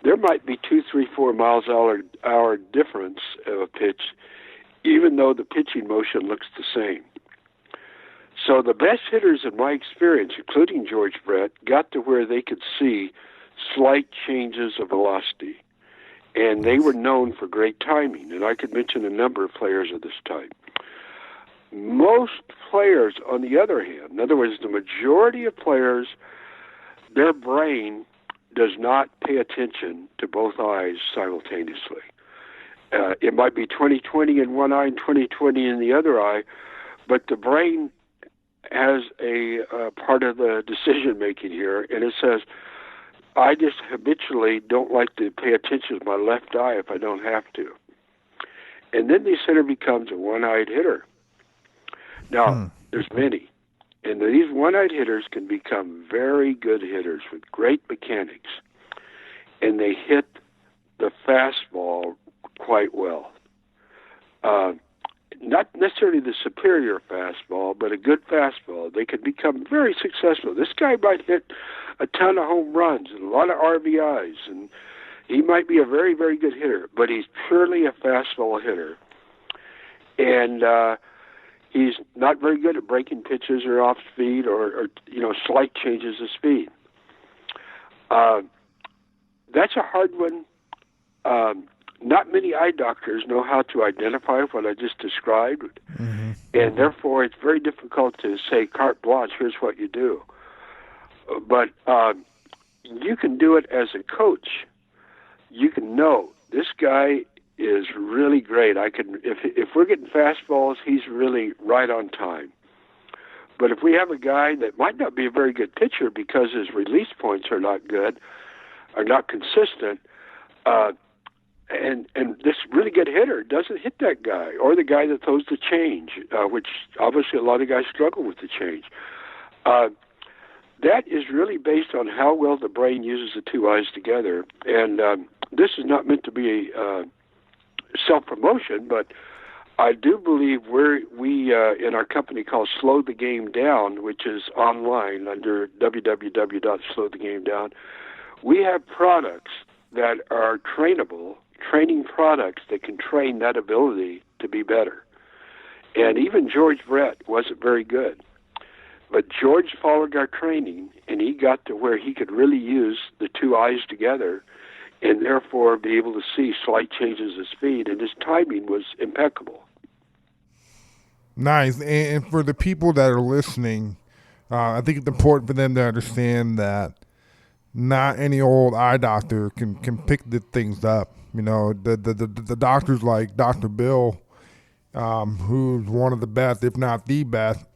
there might be 2, 3, 4 miles an hour difference of a pitch, even though the pitching motion looks the same. So the best hitters in my experience, including George Brett, got to where they could see slight changes of velocity. And they were known for great timing, and I could mention a number of players of this type. Most players, on the other hand, in other words, the majority of players, their brain does not pay attention to both eyes simultaneously. It might be 20/20 in one eye and 20/20 in the other eye, but the brain has a part of the decision-making here, and it says, I just habitually don't like to pay attention to my left eye if I don't have to. And then this hitter becomes a one-eyed hitter. Now, there's many. And these one-eyed hitters can become very good hitters with great mechanics. And they hit the fastball quite well. Not necessarily the superior fastball, but a good fastball. They can become very successful. This guy might hit a ton of home runs and a lot of RBIs, and he might be a very, very good hitter, but he's purely a fastball hitter. And he's not very good at breaking pitches or off speed or slight changes of speed. That's a hard one. Not many eye doctors know how to identify what I just described, and therefore it's very difficult to say carte blanche, here's what you do. But you can do it as a coach. You can know this guy is really great. If we're getting fastballs, he's really right on time. But if we have a guy that might not be a very good pitcher because his release points are not good, are not consistent, and this really good hitter doesn't hit that guy, or the guy that throws the change, which obviously a lot of guys struggle with the change. That is really based on how well the brain uses the two eyes together. And this is not meant to be self-promotion, but I do believe we in our company called Slow the Game Down, which is online under www.slowthegamedown, we have products that are trainable, training products that can train that ability to be better. And even George Brett wasn't very good. But George followed our training, and he got to where he could really use the two eyes together and therefore be able to see slight changes of speed, and his timing was impeccable. Nice. And for the people that are listening, I think it's important for them to understand that not any old eye doctor can pick the things up. You know, the doctors like Dr. Bill, who's one of the best, if not the best,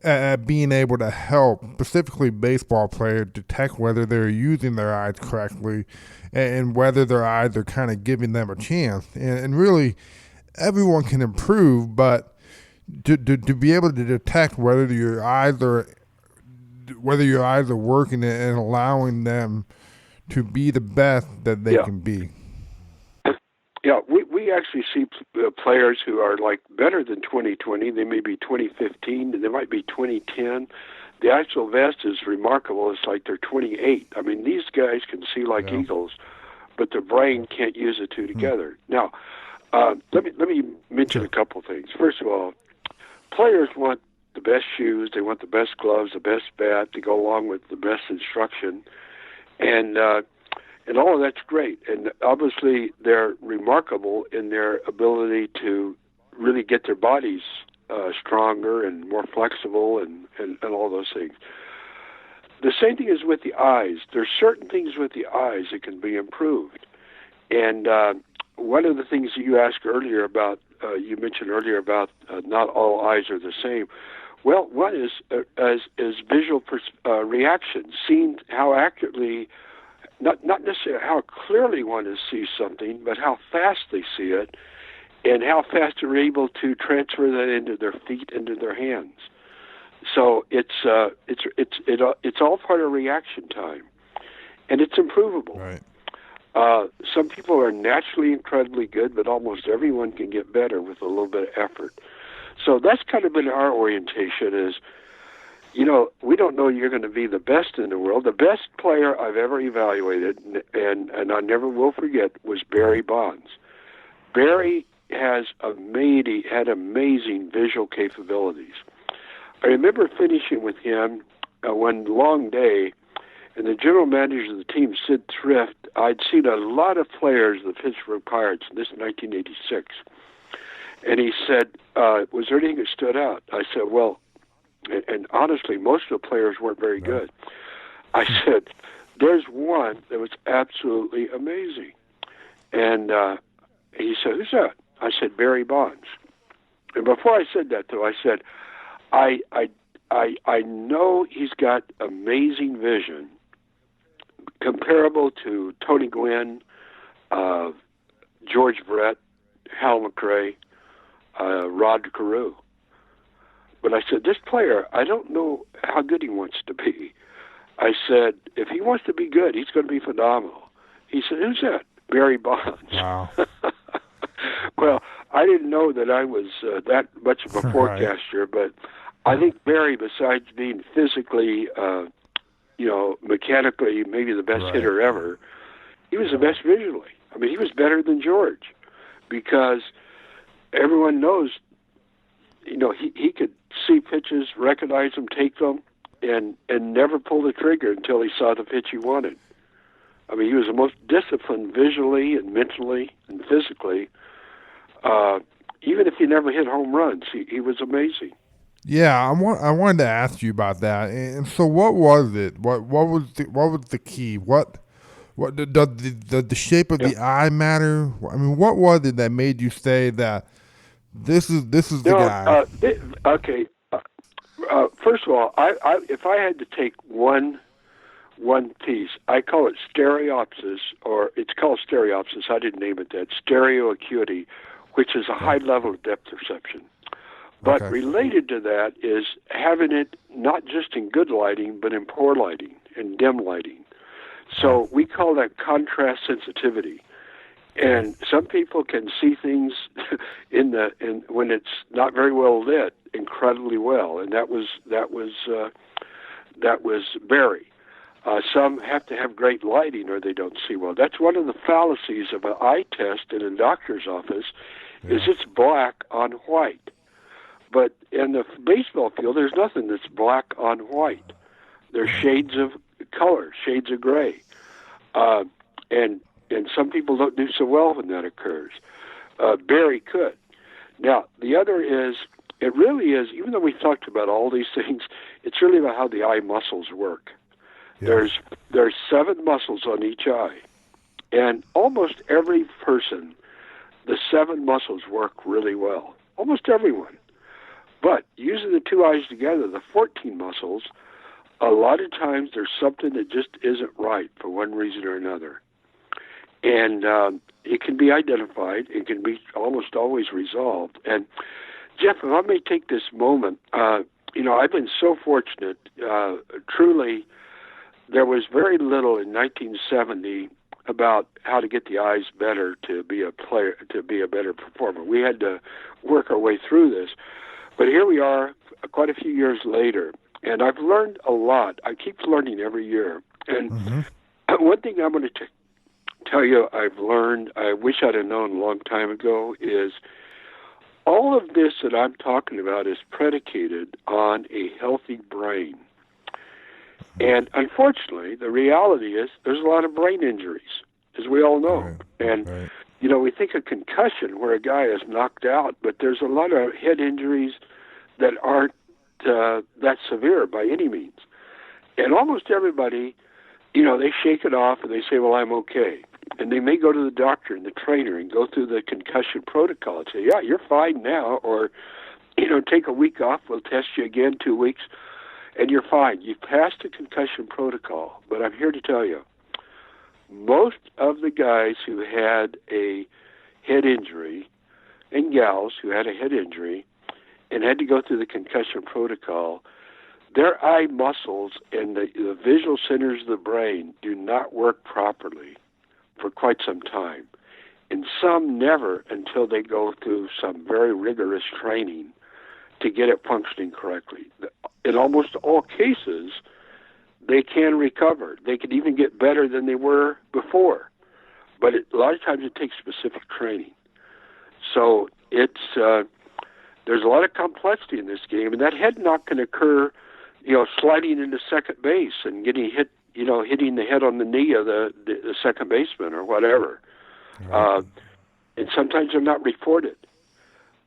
at being able to help specifically baseball players detect whether they're using their eyes correctly and whether their eyes are kind of giving them a chance. And really, everyone can improve, but to be able to detect whether your eyes are working and allowing them to be the best that they can be. Yeah, we actually see players who are like better than 2020. They may be 2015, they might be 2010. The actual vest is remarkable. It's like they're 28. I mean, these guys can see like eagles, but their brain can't use the two together. Now, let me mention a couple things. First of all, players want the best shoes, they want the best gloves, the best bat to go along with the best instruction, and all of that's great. And obviously, they're remarkable in their ability to really get their bodies stronger and more flexible and all those things. The same thing is with the eyes. There's certain things with the eyes that can be improved. And one of the things that you asked earlier about, you mentioned earlier about not all eyes are the same. Well, one is visual reaction, seeing how accurately, not necessarily how clearly one sees something, but how fast they see it, and how fast they're able to transfer that into their feet, into their hands. So it's all part of reaction time, and it's improvable. Right. Some people are naturally incredibly good, but almost everyone can get better with a little bit of effort. So that's kind of been our orientation is, we don't know you're going to be the best in the world. The best player I've ever evaluated, and I never will forget, was Barry Bonds. Barry had amazing visual capabilities. I remember finishing with him one long day, and the general manager of the team, Sid Thrift, I'd seen a lot of players of the Pittsburgh Pirates, and this is 1986. And he said, was there anything that stood out? I said, well, and honestly, most of the players weren't very good. I said, there's one that was absolutely amazing. And he said, who's that? I said, Barry Bonds. And before I said that, though, I said, I know he's got amazing vision, comparable to Tony Gwynn, uh, George Brett, Hal McRae, Rod Carew. But I said, this player, I don't know how good he wants to be. I said, if he wants to be good, he's going to be phenomenal. He said, who's that? Barry Bonds. Wow. Well, I didn't know that I was that much of a Right. forecaster, but I think Barry, besides being physically, mechanically maybe the best Right. hitter ever, he was the best visually. I mean, he was better than George because everyone knows, he could see pitches, recognize them, take them, and never pull the trigger until he saw the pitch he wanted. I mean, he was the most disciplined visually and mentally and physically. Even if he never hit home runs, he was amazing. Yeah, I wanted to ask you about that. And so, what was it? What was the key? What the shape of the eye matter? I mean, what was it that made you say that this is the guy? Okay. First of all, if I had to take one piece, I call it stereopsis, or it's called stereopsis. I didn't name it that. Stereo acuity, which is a high level of depth perception. But related to that is having it not just in good lighting, but in poor lighting and dim lighting. So we call that contrast sensitivity. And some people can see things when it's not very well lit incredibly well, and that was Barry. Some have to have great lighting or they don't see well. That's one of the fallacies of an eye test in a doctor's office, is it's black on white. But in the baseball field, there's nothing that's black on white. There's shades of color, shades of gray. And some people don't do so well when that occurs. Barry could. Now, the other is, it really is, even though we've talked about all these things, it's really about how the eye muscles work. Yeah. There's 7 muscles on each eye. And almost every person, the 7 muscles work really well. Almost everyone. But using the 2 eyes together, the 14 muscles, a lot of times there's something that just isn't right for one reason or another. And it can be identified. It can be almost always resolved. And, Jeff, if I may take this moment, I've been so fortunate. Truly, there was very little in 1970 about how to get the eyes better to be a player, to be a better performer. We had to work our way through this. But here we are, quite a few years later, and I've learned a lot. I keep learning every year. And one thing I'm going to tell you I've learned, I wish I'd have known a long time ago, is all of this that I'm talking about is predicated on a healthy brain. And unfortunately, the reality is there's a lot of brain injuries, as we all know. Right. And, we think of concussion where a guy is knocked out, but there's a lot of head injuries that aren't that severe by any means. And almost everybody, they shake it off and they say, well, I'm okay. And they may go to the doctor and the trainer and go through the concussion protocol and say, yeah, you're fine now. Or, take a week off. We'll test you again 2 weeks. And you're fine. You've passed the concussion protocol. But I'm here to tell you, most of the guys who had a head injury and gals who had a head injury and had to go through the concussion protocol, their eye muscles and the visual centers of the brain do not work properly for quite some time. And some never until they go through some very rigorous training to get it functioning correctly. In almost all cases, they can recover. They can even get better than they were before. But a lot of times it takes specific training. So there's a lot of complexity in this game, and that head knock can occur, sliding into second base and getting hit, hitting the head on the knee of the second baseman or whatever. Right. And sometimes they're not reported.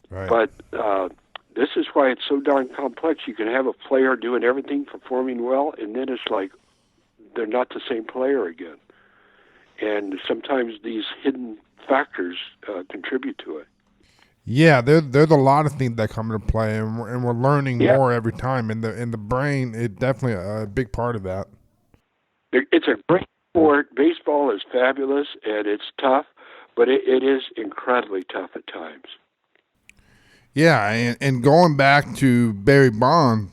Right. But this is why it's so darn complex. You can have a player doing everything, performing well, and then it's like they're not the same player again. And sometimes these hidden factors contribute to it. Yeah, there's a lot of things that come into play, and we're learning more every time. And the brain is definitely a big part of that. It's a great sport. Baseball is fabulous and it's tough, but it is incredibly tough at times. Yeah, and going back to Barry Bonds,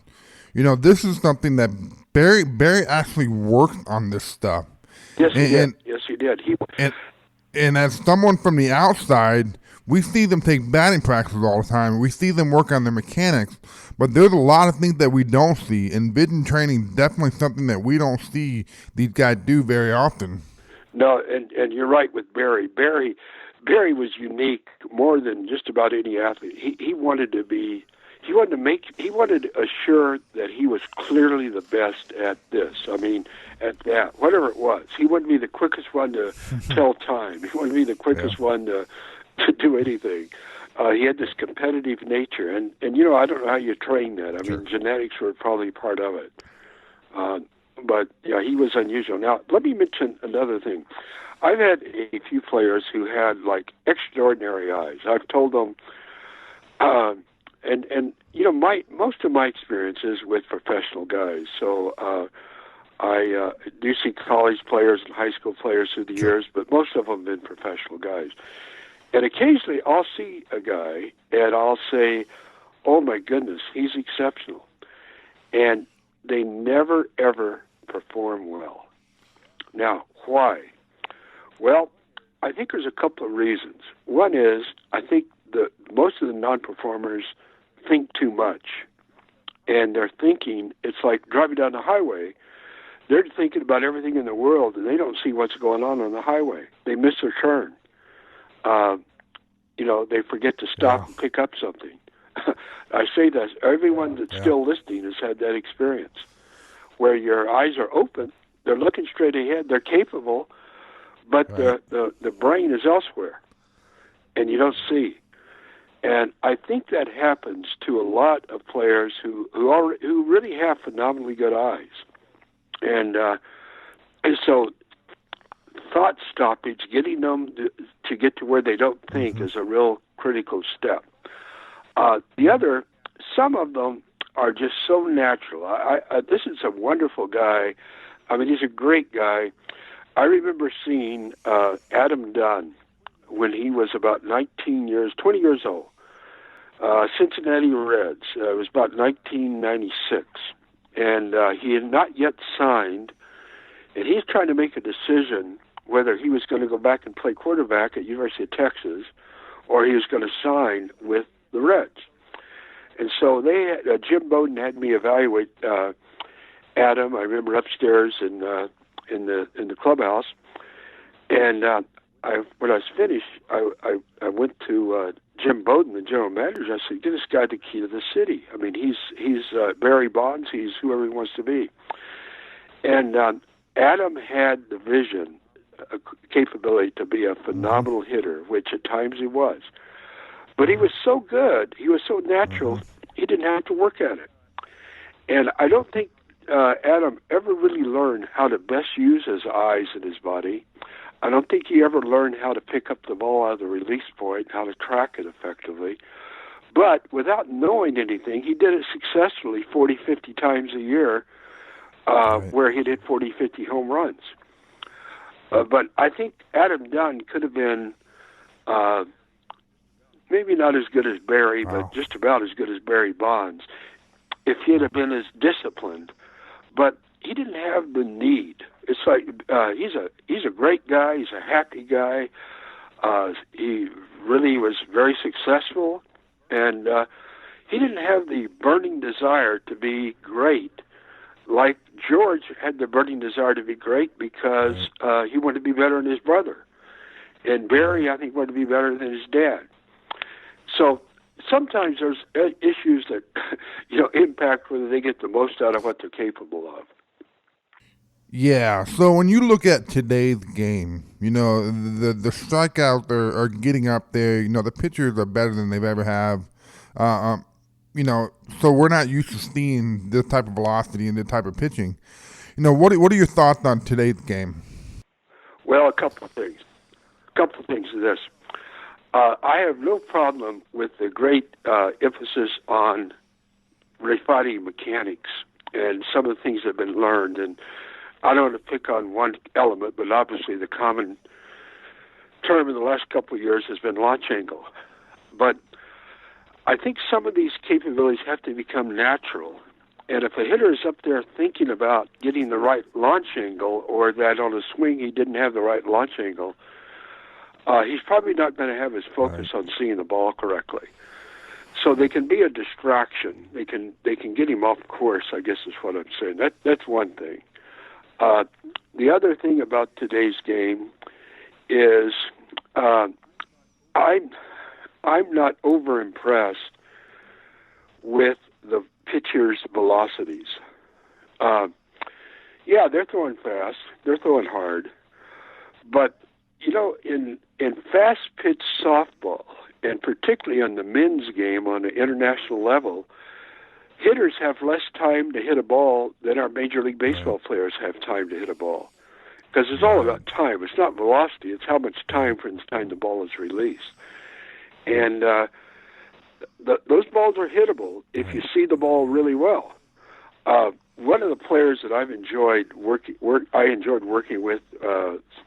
this is something that Barry actually worked on this stuff, Yes, he and did. and Yes, he did. He and, and as someone from the outside, we see them take batting practices all the time. We see them work on their mechanics, but there's a lot of things that we don't see. And vision training is definitely something that we don't see these guys do very often. No, and you're right with Barry. Barry was unique more than just about any athlete. He wanted to be he wanted to assure that he was clearly the best at this. I mean, at that, whatever it was. He wanted to be the quickest one to tell time. He wanted to be the Yeah, quickest one to do anything. He had this competitive nature, and I don't know how you train that. I sure. mean, genetics were probably part of it. Uh, but yeah, he was unusual. Now, let me mention another thing. I've had a few players who had like extraordinary eyes. I've told them, uh, and my most of my experience is with professional guys. So I do see college players and high school players through the Sure. years, but most of them have been professional guys. And occasionally, I'll see a guy and I'll say, "Oh my goodness, he's exceptional," and they never ever perform well. Now, why? Well, I think there's a couple of reasons. One is I think the most of the non-performers think too much, and they're thinking it's like driving down the highway. They're thinking about everything in the world, and they don't see what's going on the highway. They miss their turn. Uh, they forget to stop Yeah, and pick up something. I say that everyone that's yeah, still listening has had that experience where your eyes are open, they're looking straight ahead, they're capable, but right. the brain is elsewhere, and you don't see. And I think that happens to a lot of players who really have phenomenally good eyes, and so thought stoppage, getting them to get to where they don't think, Hmm. is a real critical step. The other, some of them are just so natural. This is a wonderful guy. I mean, he's a great guy. I remember seeing Adam Dunn when he was about 20 years old. Cincinnati Reds. It was about 1996. And he had not yet signed, and he's trying to make a decision whether he was going to go back and play quarterback at University of Texas or he was going to sign with the Reds. And so Jim Bowden had me evaluate Adam. I remember upstairs in the clubhouse, and when I was finished, I went to Jim Bowden, the general manager. I said, "Give this guy the key to the city. I mean, he's Barry Bonds. He's whoever he wants to be." And Adam had the vision, capability to be a Hmm. phenomenal hitter, which at times he was. But he was so good, he was so natural, Hmm. he didn't have to work at it. And I don't think Adam ever really learned how to best use his eyes and his body. I don't think he ever learned how to pick up the ball out of the release point, how to track it effectively. But without knowing anything, he did it successfully 40, 50 times a year, Right. where he did 40, 50 home runs. But I think Adam Dunn could have been uh, maybe not as good as Barry, but Wow. just about as good as Barry Bonds if he'd have been as disciplined. But he didn't have the need. It's like he's a great guy. He's a happy guy. He really was very successful, and he didn't have the burning desire to be great like George had the burning desire to be great because Right. he wanted to be better than his brother. And Right. Barry, I think, wanted to be better than his dad. So sometimes there's issues that impact whether they get the most out of what they're capable of. Yeah. So when you look at today's game, the strikeouts are getting up there. The pitchers are better than they've ever have. Uh, um, you know, so we're not used to seeing this type of velocity and this type of pitching. What are your thoughts on today's game? Well, a couple of things. A couple of things to this. I have no problem with the great emphasis on refining mechanics and some of the things that have been learned. And I don't want to pick on one element, but obviously the common term in the last couple of years has been launch angle. But I think some of these capabilities have to become natural. And if a hitter is up there thinking about getting the right launch angle, or that on a swing he didn't have the right launch angle, he's probably not going to have his focus on seeing the ball correctly. So they can be a distraction. They can get him off course, I guess is what I'm saying. That's one thing. The other thing about today's game is I'm not over impressed with the pitchers' velocities. Yeah, they're throwing fast, they're throwing hard, but in fast pitch softball, and particularly on the men's game on the international level, hitters have less time to hit a ball than our Major League Baseball players have time to hit a ball. Because it's all about time. It's not velocity. It's how much time from the time the ball is released. And those balls are hittable if you see the ball really well. One of the players that I've enjoyed working with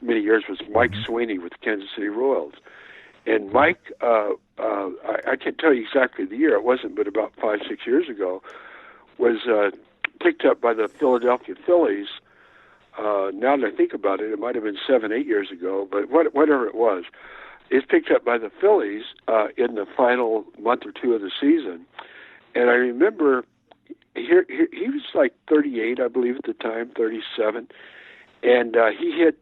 many years was Mike Sweeney with the Kansas City Royals. And Mike, I can't tell you exactly the year, it wasn't, but about 5-6 years ago, was picked up by the Philadelphia Phillies. Now that I think about it, it might have been 7-8 years ago, but whatever it was, it's picked up by the Phillies in the final month or two of the season. And I remember he was like 38, I believe at the time, 37, and he hit.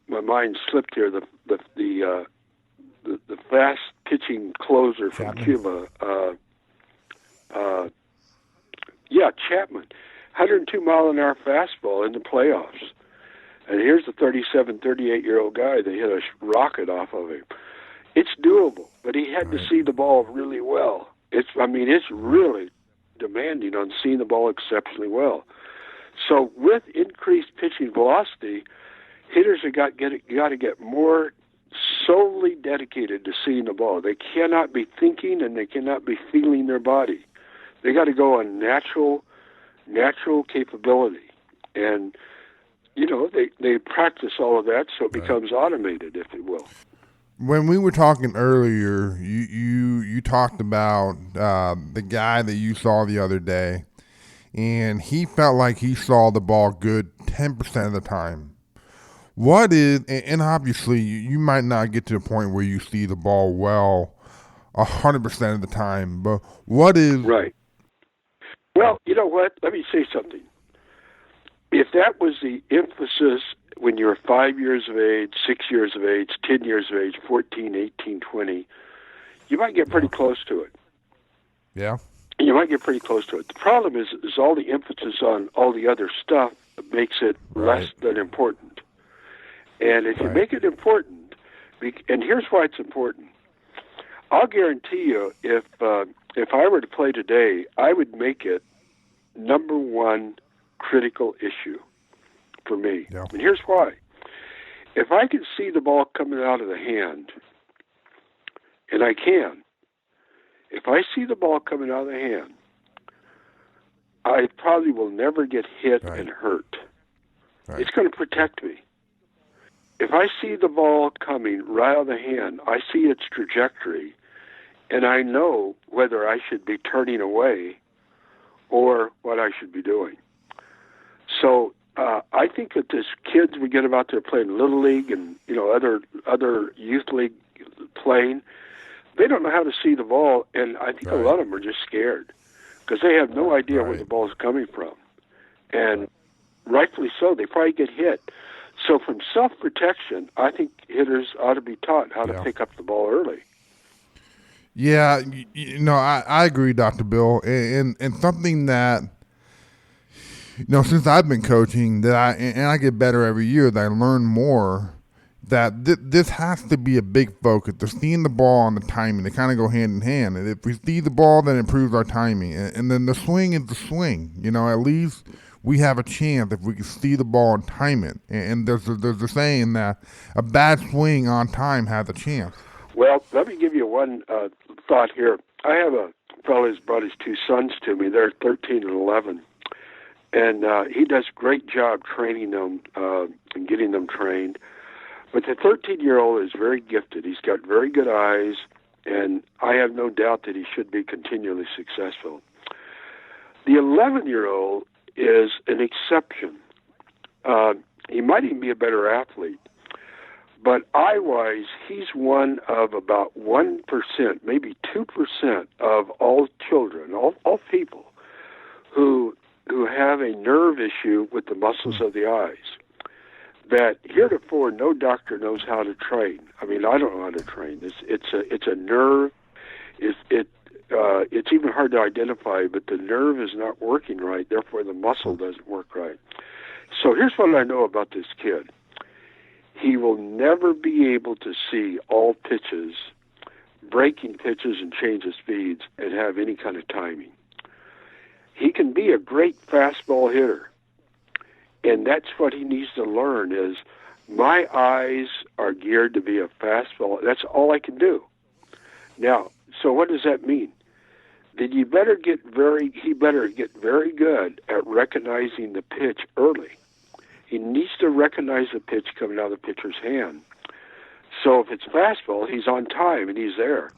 My mind slipped here. The fast pitching closer from Cuba. Chapman, 102 mile an hour fastball in the playoffs, and here's the 37, 38-year-old guy that hit a rocket off of him. It's doable, but he had to see the ball really well. It's really demanding on seeing the ball exceptionally well. So with increased pitching velocity, hitters have got to get more solely dedicated to seeing the ball. They cannot be thinking and they cannot be feeling their body. They got to go on natural capability, and they practice all of that so it becomes automated, if you will. When we were talking earlier, you talked about the guy that you saw the other day, and he felt like he saw the ball good 10% of the time. What is, and obviously you might not get to the point where you see the ball well 100% of the time, but what is... Right. Well, you know what? Let me say something. If that was the emphasis when you were 5 years of age, 6 years of age, 10 years of age, 14, 18, 20, you might get pretty close to it. Yeah. You might get pretty close to it. The problem is all the emphasis on all the other stuff makes it less than important. And if you make it important, and here's why it's important. I'll guarantee you, if I were to play today, I would make it number one critical issue for me. Yeah. And here's why. If I can see the ball coming out of the hand, and I can, if I see the ball coming out of the hand, I probably will never get hit and hurt. It's going to protect me. If I see the ball coming right out of the hand, I see its trajectory, and I know whether I should be turning away or what I should be doing. So I think that these kids we get them out there playing Little League and other youth league playing, they don't know how to see the ball, and I think a lot of them are just scared because they have no idea where the ball is coming from. And rightfully so, they probably get hit. So from self-protection, I think hitters ought to be taught how to pick up the ball early. Yeah, I agree, Dr. Bill. And something that, since I've been coaching, that I get better every year, that I learn more, that this has to be a big focus. The seeing the ball and the timing, they kind of go hand in hand. And if we see the ball, then it improves our timing. And then the swing is the swing. At least we have a chance if we can see the ball and time it. And there's a saying that a bad swing on time has a chance. Well, let me give you one thought here. I have a fellow brought his two sons to me. They're 13 and 11. And he does a great job training them and getting them trained. But the 13-year-old is very gifted. He's got very good eyes, and I have no doubt that he should be continually successful. The 11-year-old is an exception. He might even be a better athlete. But eye-wise, he's one of about 1%, maybe 2% of all children, all people who have a nerve issue with the muscles of the eyes that heretofore no doctor knows how to train. I mean, I don't know how to train. It's a nerve. It's even hard to identify, but the nerve is not working right. Therefore, the muscle doesn't work right. So here's what I know about this kid. He will never be able to see all pitches, breaking pitches and change of speeds, and have any kind of timing. He can be a great fastball hitter, and that's what he needs to learn is my eyes are geared to be a fastball. That's all I can do. Now, so what does that mean? Then he better get very good at recognizing the pitch early. He needs to recognize the pitch coming out of the pitcher's hand. So if it's fastball, he's on time and he's there.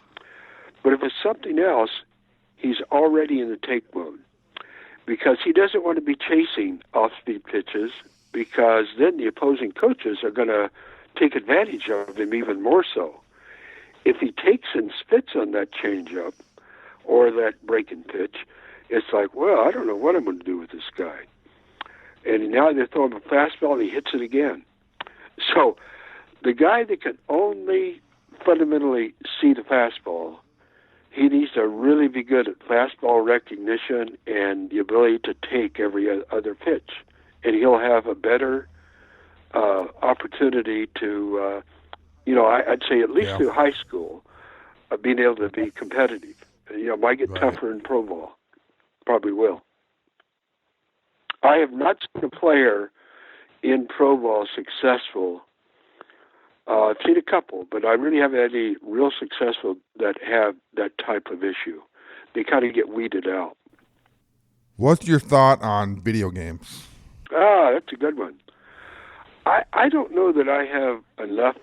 But if it's something else, he's already in the take mode because he doesn't want to be chasing off-speed pitches because then the opposing coaches are going to take advantage of him even more so. If he takes and spits on that changeup or that breaking pitch, it's like, well, I don't know what I'm going to do with this guy. And now they throw him a fastball and he hits it again. So the guy that can only fundamentally see the fastball, he needs to really be good at fastball recognition and the ability to take every other pitch. And he'll have a better opportunity to, I'd say at least through high school, being able to be competitive. Might get tougher in pro ball. Probably will. I have not seen a player in pro ball successful. I've seen a couple, but I really haven't had any real successful that have that type of issue. They kind of get weeded out. What's your thought on video games? That's a good one. I don't know that I have enough.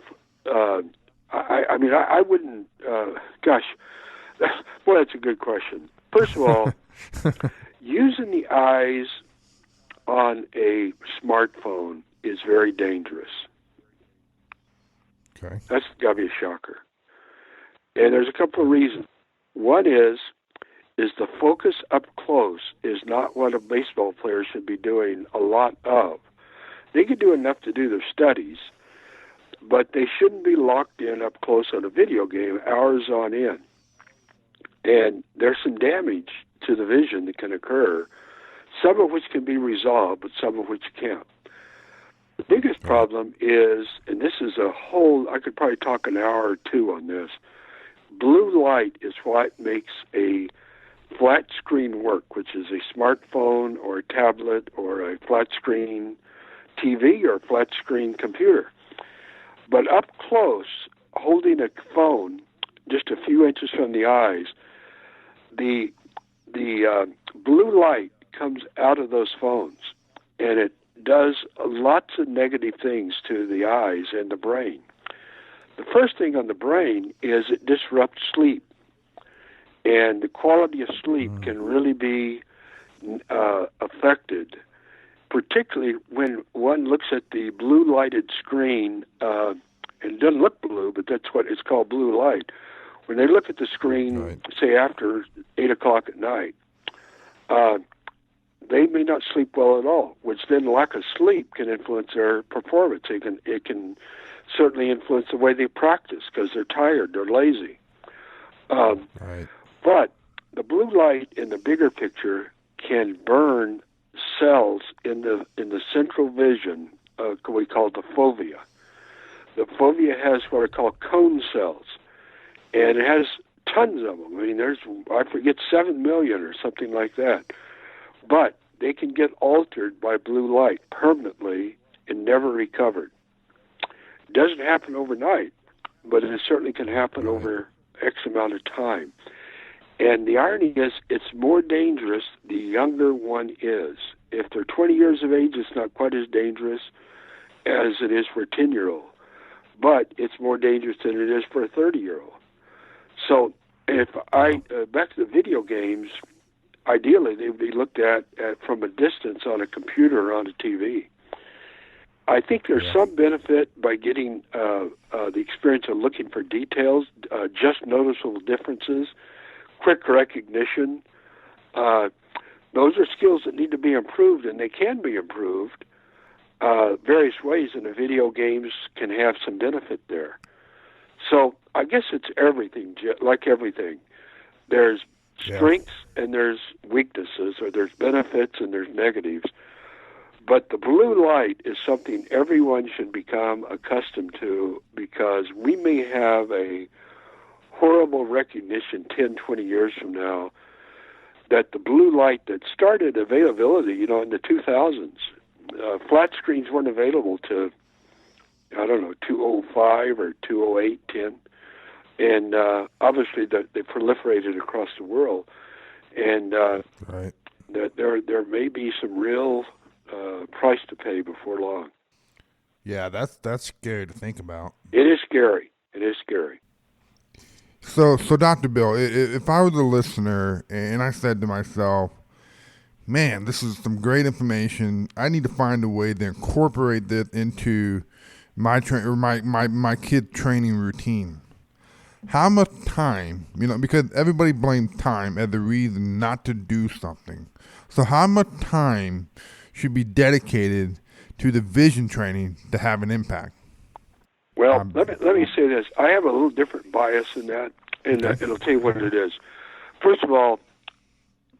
I wouldn't. Gosh, boy, that's a good question. First of all, using the eyes on a smartphone is very dangerous. Okay. That's got to be a shocker. And there's a couple of reasons. One is the focus up close is not what a baseball player should be doing a lot of. They can do enough to do their studies, but they shouldn't be locked in up close on a video game hours on end. And there's some damage to the vision that can occur, some of which can be resolved, but some of which can't. The biggest problem is, and this is I could probably talk an hour or two on this, blue light is what makes a flat screen work, which is a smartphone or a tablet or a flat screen TV or a flat screen computer. But up close, holding a phone just a few inches from the eyes, the blue light comes out of those phones, and it does lots of negative things to the eyes and the brain. The first thing on the brain is it disrupts sleep, and the quality of sleep can really be affected, particularly when one looks at the blue-lighted screen. It doesn't look blue, but that's what it's called, blue light. When they look at the screen, say after 8 o'clock at night, they may not sleep well at all, which then lack of sleep can influence their performance. It can certainly influence the way they practice because they're tired, they're lazy. But the blue light in the bigger picture can burn cells in the central vision, we call the fovea. The fovea has what are called cone cells, and it has tons of them. I mean, I forget 7 million or something like that. But they can get altered by blue light permanently and never recovered. It doesn't happen overnight, but it certainly can happen over X amount of time. And the irony is, it's more dangerous the younger one is. If they're 20 years of age, it's not quite as dangerous as it is for a 10-year-old. But it's more dangerous than it is for a 30-year-old. So if back to the video games, ideally they would be looked at from a distance on a computer or on a TV. I think there's some benefit by getting the experience of looking for details, just noticeable differences, quick recognition. Those are skills that need to be improved, and they can be improved various ways, and the video games can have some benefit there. So I guess it's everything, like everything. There's strengths and there's weaknesses, or there's benefits and there's negatives. But the blue light is something everyone should become accustomed to, because we may have a horrible recognition 10, 20 years from now that the blue light that started availability, in the 2000s, flat screens weren't available to, 2005 or 2008, 10. And obviously they proliferated across the world. And there may be some real price to pay before long. Yeah, that's scary to think about. It is scary. It is scary. So Dr. Bill, if I was a listener and I said to myself, man, this is some great information, I need to find a way to incorporate that into my kid training routine. How much time, because everybody blames time as the reason not to do something. So how much time should be dedicated to the vision training to have an impact? Well, let me say this. I have a little different bias in that, and it'll tell you what it is. First of all,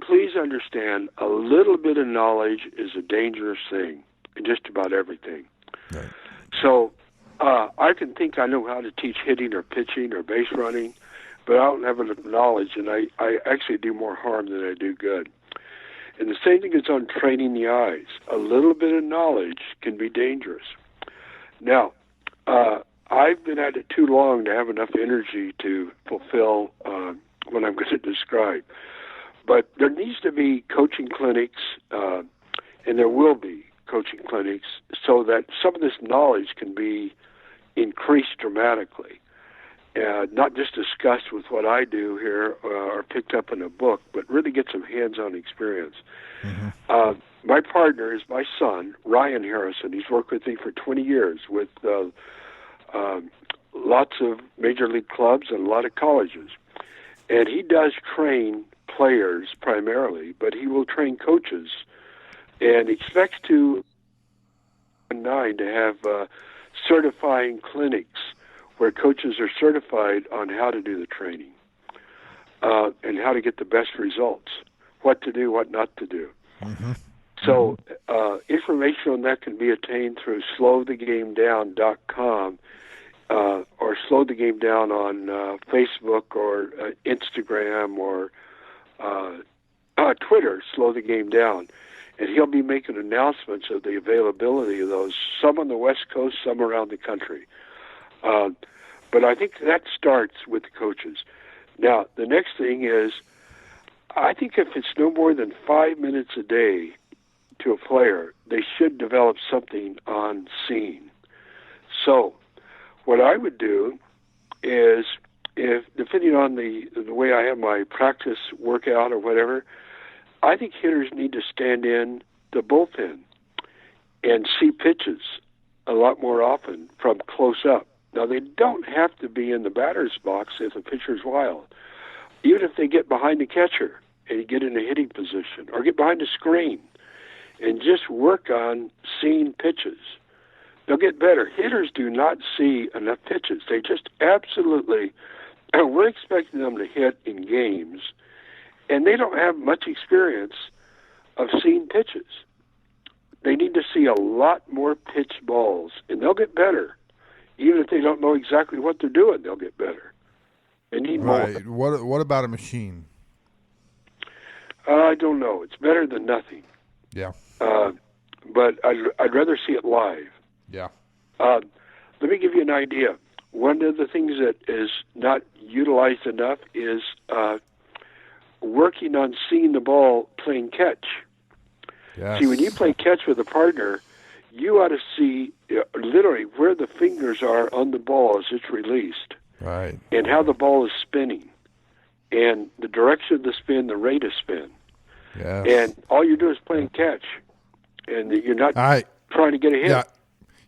please understand, a little bit of knowledge is a dangerous thing in just about everything. Right. So I can think I know how to teach hitting or pitching or base running, but I don't have enough knowledge, and I actually do more harm than I do good. And the same thing is on training the eyes. A little bit of knowledge can be dangerous. Now, I've been at it too long to have enough energy to fulfill what I'm going to describe. But there needs to be coaching clinics, and there will be coaching clinics, so that some of this knowledge can be increased dramatically. Not just discussed with what I do here or picked up in a book, but really get some hands-on experience. Mm-hmm. My partner is my son, Ryan Harrison. He's worked with me for 20 years with lots of major league clubs and a lot of colleges. And he does train players primarily, but he will train coaches and expects to have certifying clinics where coaches are certified on how to do the training and how to get the best results, what to do, what not to do. Mm-hmm. So information on that can be attained through slowthegamedown.com or Slow the Game Down on Facebook or Instagram or Twitter, Slow the Game Down. And he'll be making announcements of the availability of those, some on the West Coast, some around the country. But I think that starts with the coaches. Now, the next thing is, I think if it's no more than 5 minutes a day to a player, they should develop something on seeing. So what I would do is, if depending on the way I have my practice workout or whatever, I think hitters need to stand in the bullpen and see pitches a lot more often from close up. Now, they don't have to be in the batter's box if the pitcher's wild. Even if they get behind the catcher and get in a hitting position or get behind the screen and just work on seeing pitches, they'll get better. Hitters do not see enough pitches. They just absolutely, we're expecting them to hit in games, and they don't have much experience of seeing pitches. They need to see a lot more pitch balls, and they'll get better. Even if they don't know exactly what they're doing, they'll get better. They need more. What about a machine? I don't know. It's better than nothing. Yeah. But I'd rather see it live. Yeah. Let me give you an idea. One of the things that is not utilized enough is working on seeing the ball playing catch. Yes. See, when you play catch with a partner, you ought to see literally where the fingers are on the ball as it's released, Right. and how the ball is spinning, and the direction of the spin, the rate of spin. Yes. And all you do is playing catch, and you're not trying to get a hit. Yeah.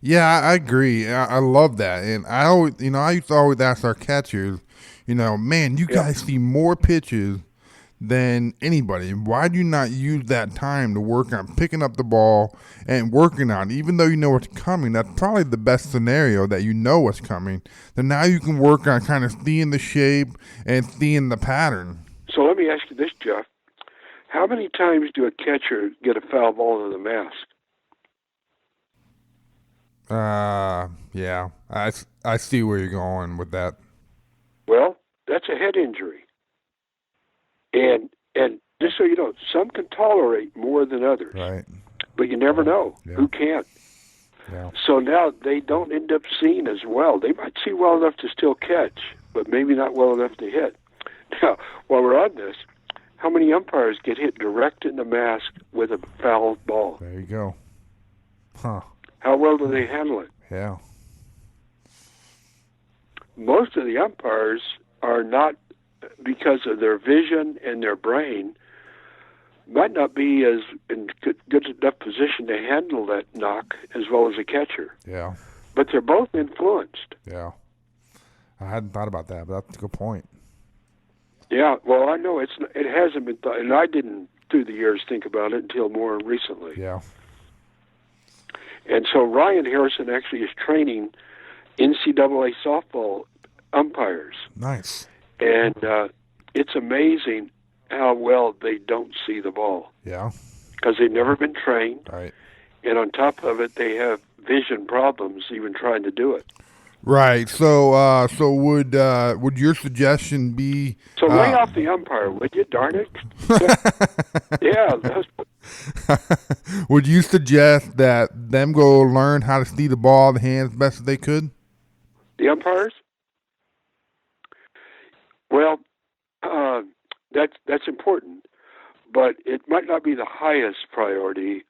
Yeah, I agree. I love that, and I always, I used to always ask our catchers, man, you guys see more pitches than anybody. Why do you not use that time to work on picking up the ball and working on it? Even though you know what's coming, that's probably the best scenario, that you know what's coming. Then now you can work on kind of seeing the shape and seeing the pattern. So let me ask you this, Jeff. How many times do a catcher get a foul ball to the mask? Yeah, I see where you're going with that. Well, that's a head injury. And just so you know, some can tolerate more than others. Right. But you never know who can't. Yeah. So now they don't end up seeing as well. They might see well enough to still catch, but maybe not well enough to hit. Now, while we're on this, how many umpires get hit direct in the mask with a foul ball? There you go. Huh. How well do they handle it? Yeah. Most of the umpires are not, because of their vision and their brain, might not be as in good enough position to handle that knock as well as a catcher. Yeah. But they're both influenced. Yeah. I hadn't thought about that, but that's a good point. Yeah, well, I know it hasn't been thought, and I didn't through the years think about it until more recently. Yeah. And so Ryan Harrison actually is training NCAA softball umpires. Nice. And it's amazing how well they don't see the ball. Yeah. Because they've never been trained. Right. And on top of it, they have vision problems even trying to do it. Right. So would your suggestion be? So lay off the umpire, would you? Darn it. Yeah. Would you suggest that them go learn how to see the ball in the hands best as they could? The umpires? Well, that's important, but it might not be the highest priority.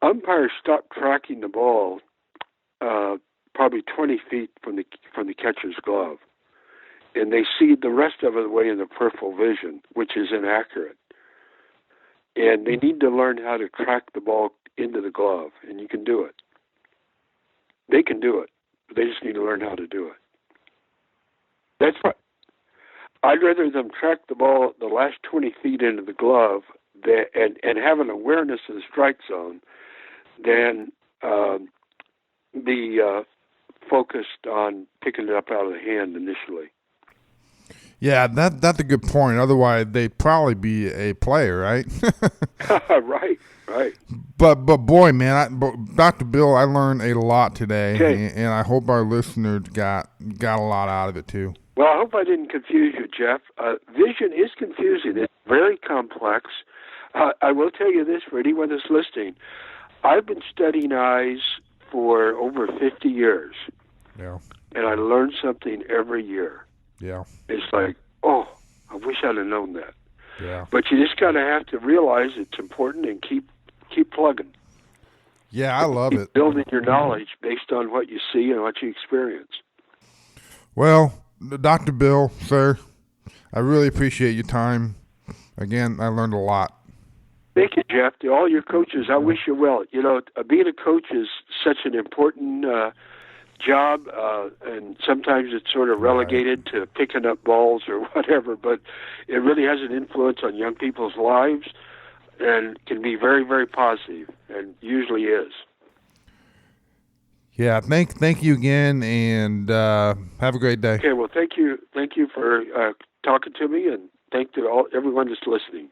Umpires stop tracking the ball probably 20 feet from the catcher's glove, and they see the rest of it away in the peripheral vision, which is inaccurate. And they need to learn how to track the ball into the glove, and you can do it. They can do it, but they just need to learn how to do it. That's right. I'd rather them track the ball the last 20 feet into the glove and have an awareness of the strike zone than be focused on picking it up out of the hand initially. Yeah, that's a good point. Otherwise, they'd probably be a player, right? Right. But boy, man, Dr. Bill, I learned a lot today, okay. And I hope our listeners got a lot out of it too. Well, I hope I didn't confuse you, Jeff. Vision is confusing. It's very complex. I will tell you this for anyone that's listening. I've been studying eyes for over 50 years. Yeah. And I learn something every year. Yeah. It's like, oh, I wish I'd have known that. Yeah. But you just kind of have to realize it's important and keep plugging. Yeah, I love it. Building your knowledge based on what you see and what you experience. Well, Dr. Bill, sir, I really appreciate your time. Again, I learned a lot. Thank you, Jeff. To all your coaches, I wish you well. You know, being a coach is such an important job, and sometimes it's sort of relegated to picking up balls or whatever, but it really has an influence on young people's lives and can be very, very positive, and usually is. Yeah, thank you again, and have a great day. Okay, well, thank you for talking to me, and thank to everyone that's listening.